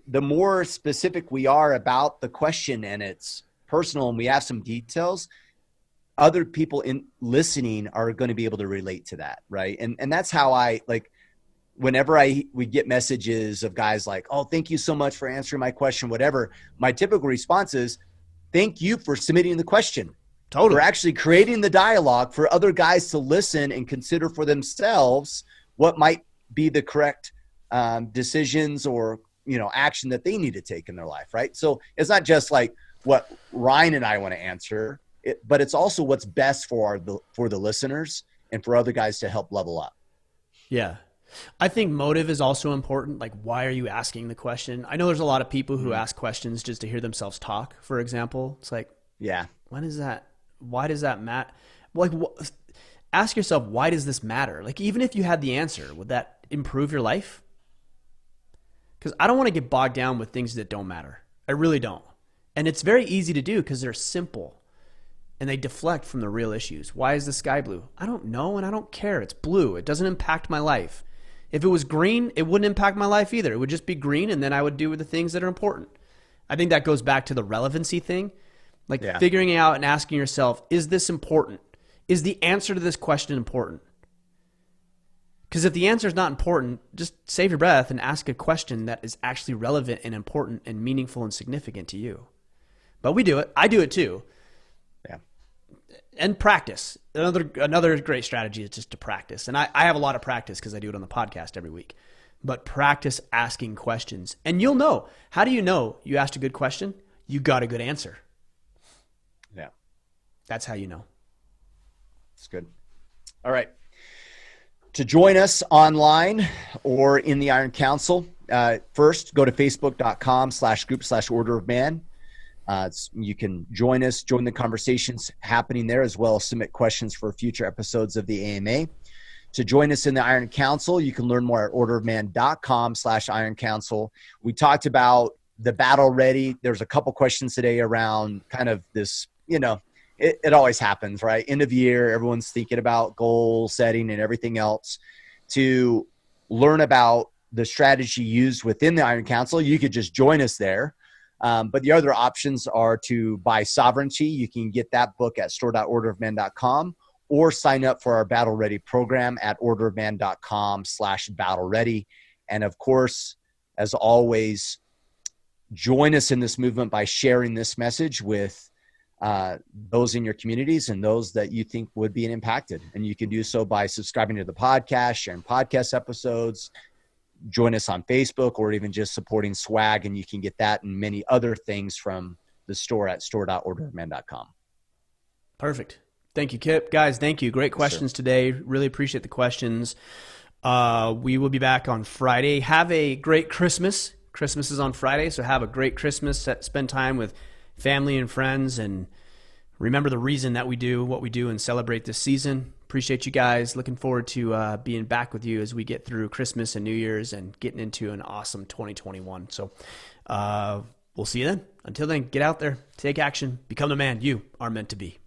the more specific we are about the question and it's personal and we have some details, other people in listening are going to be able to relate to that, right? And that's how I, like, whenever we get messages of guys like, oh, thank you so much for answering my question, whatever, my typical response is, thank you for submitting the question. Totally. We're actually creating the dialogue for other guys to listen and consider for themselves what might be the correct decisions or, action that they need to take in their life, right? So it's not just like what Ryan and I want to answer, but it's also what's best for the listeners and for other guys to help level up. Yeah. I think motive is also important. Like, why are you asking the question? I know there's a lot of people who ask questions just to hear themselves talk, for example. It's like, yeah, why does that matter? Like, ask yourself, why does this matter? Like, even if you had the answer, would that improve your life? Because I don't want to get bogged down with things that don't matter. I really don't. And it's very easy to do because they're simple and they deflect from the real issues. Why is the sky blue? I don't know, and I don't care. It's blue. It doesn't impact my life. If it was green, it wouldn't impact my life either. It would just be green, and then I would do the things that are important. I think that goes back to the relevancy thing. Like, figuring out and asking yourself, is this important? Is the answer to this question important? Because if the answer is not important, just save your breath and ask a question that is actually relevant and important and meaningful and significant to you. But we do it. I do it too. Yeah. And practice. Another great strategy is just to practice. And I have a lot of practice because I do it on the podcast every week. But practice asking questions. And you'll know. How do you know you asked a good question? You got a good answer. Yeah. That's how you know. That's good. All right. To join us online or in the Iron Council, first go to facebook.com/group/Order of Man. You can join us, join the conversations happening there, as well as submit questions for future episodes of the AMA. To join us in the Iron Council, you can learn more at orderofman.com/Iron Council. We talked about the battle ready. There's a couple questions today around kind of this, it always happens, right? End of year, everyone's thinking about goal setting and everything else. To learn about the strategy used within the Iron Council, you could just join us there. But the other options are to buy Sovereignty. You can get that book at store.orderofman.com or sign up for our Battle Ready program at orderofman.com/battle ready. And of course, as always, join us in this movement by sharing this message with those in your communities and those that you think would be impacted. And you can do so by subscribing to the podcast, sharing podcast episodes, join us on Facebook, or even just supporting swag. And you can get that and many other things from the store at store.orderofman.com. Perfect. Thank you, Kipp. Guys, thank you. Great questions today. Really appreciate the questions. We will be back on Friday. Have a great Christmas. Christmas is on Friday, so have a great Christmas. Spend time with family and friends, and remember the reason that we do what we do and celebrate this season. Appreciate you guys. Looking forward to being back with you as we get through Christmas and New Year's and getting into an awesome 2021. So we'll see you then. Until then, get out there, take action, become the man you are meant to be.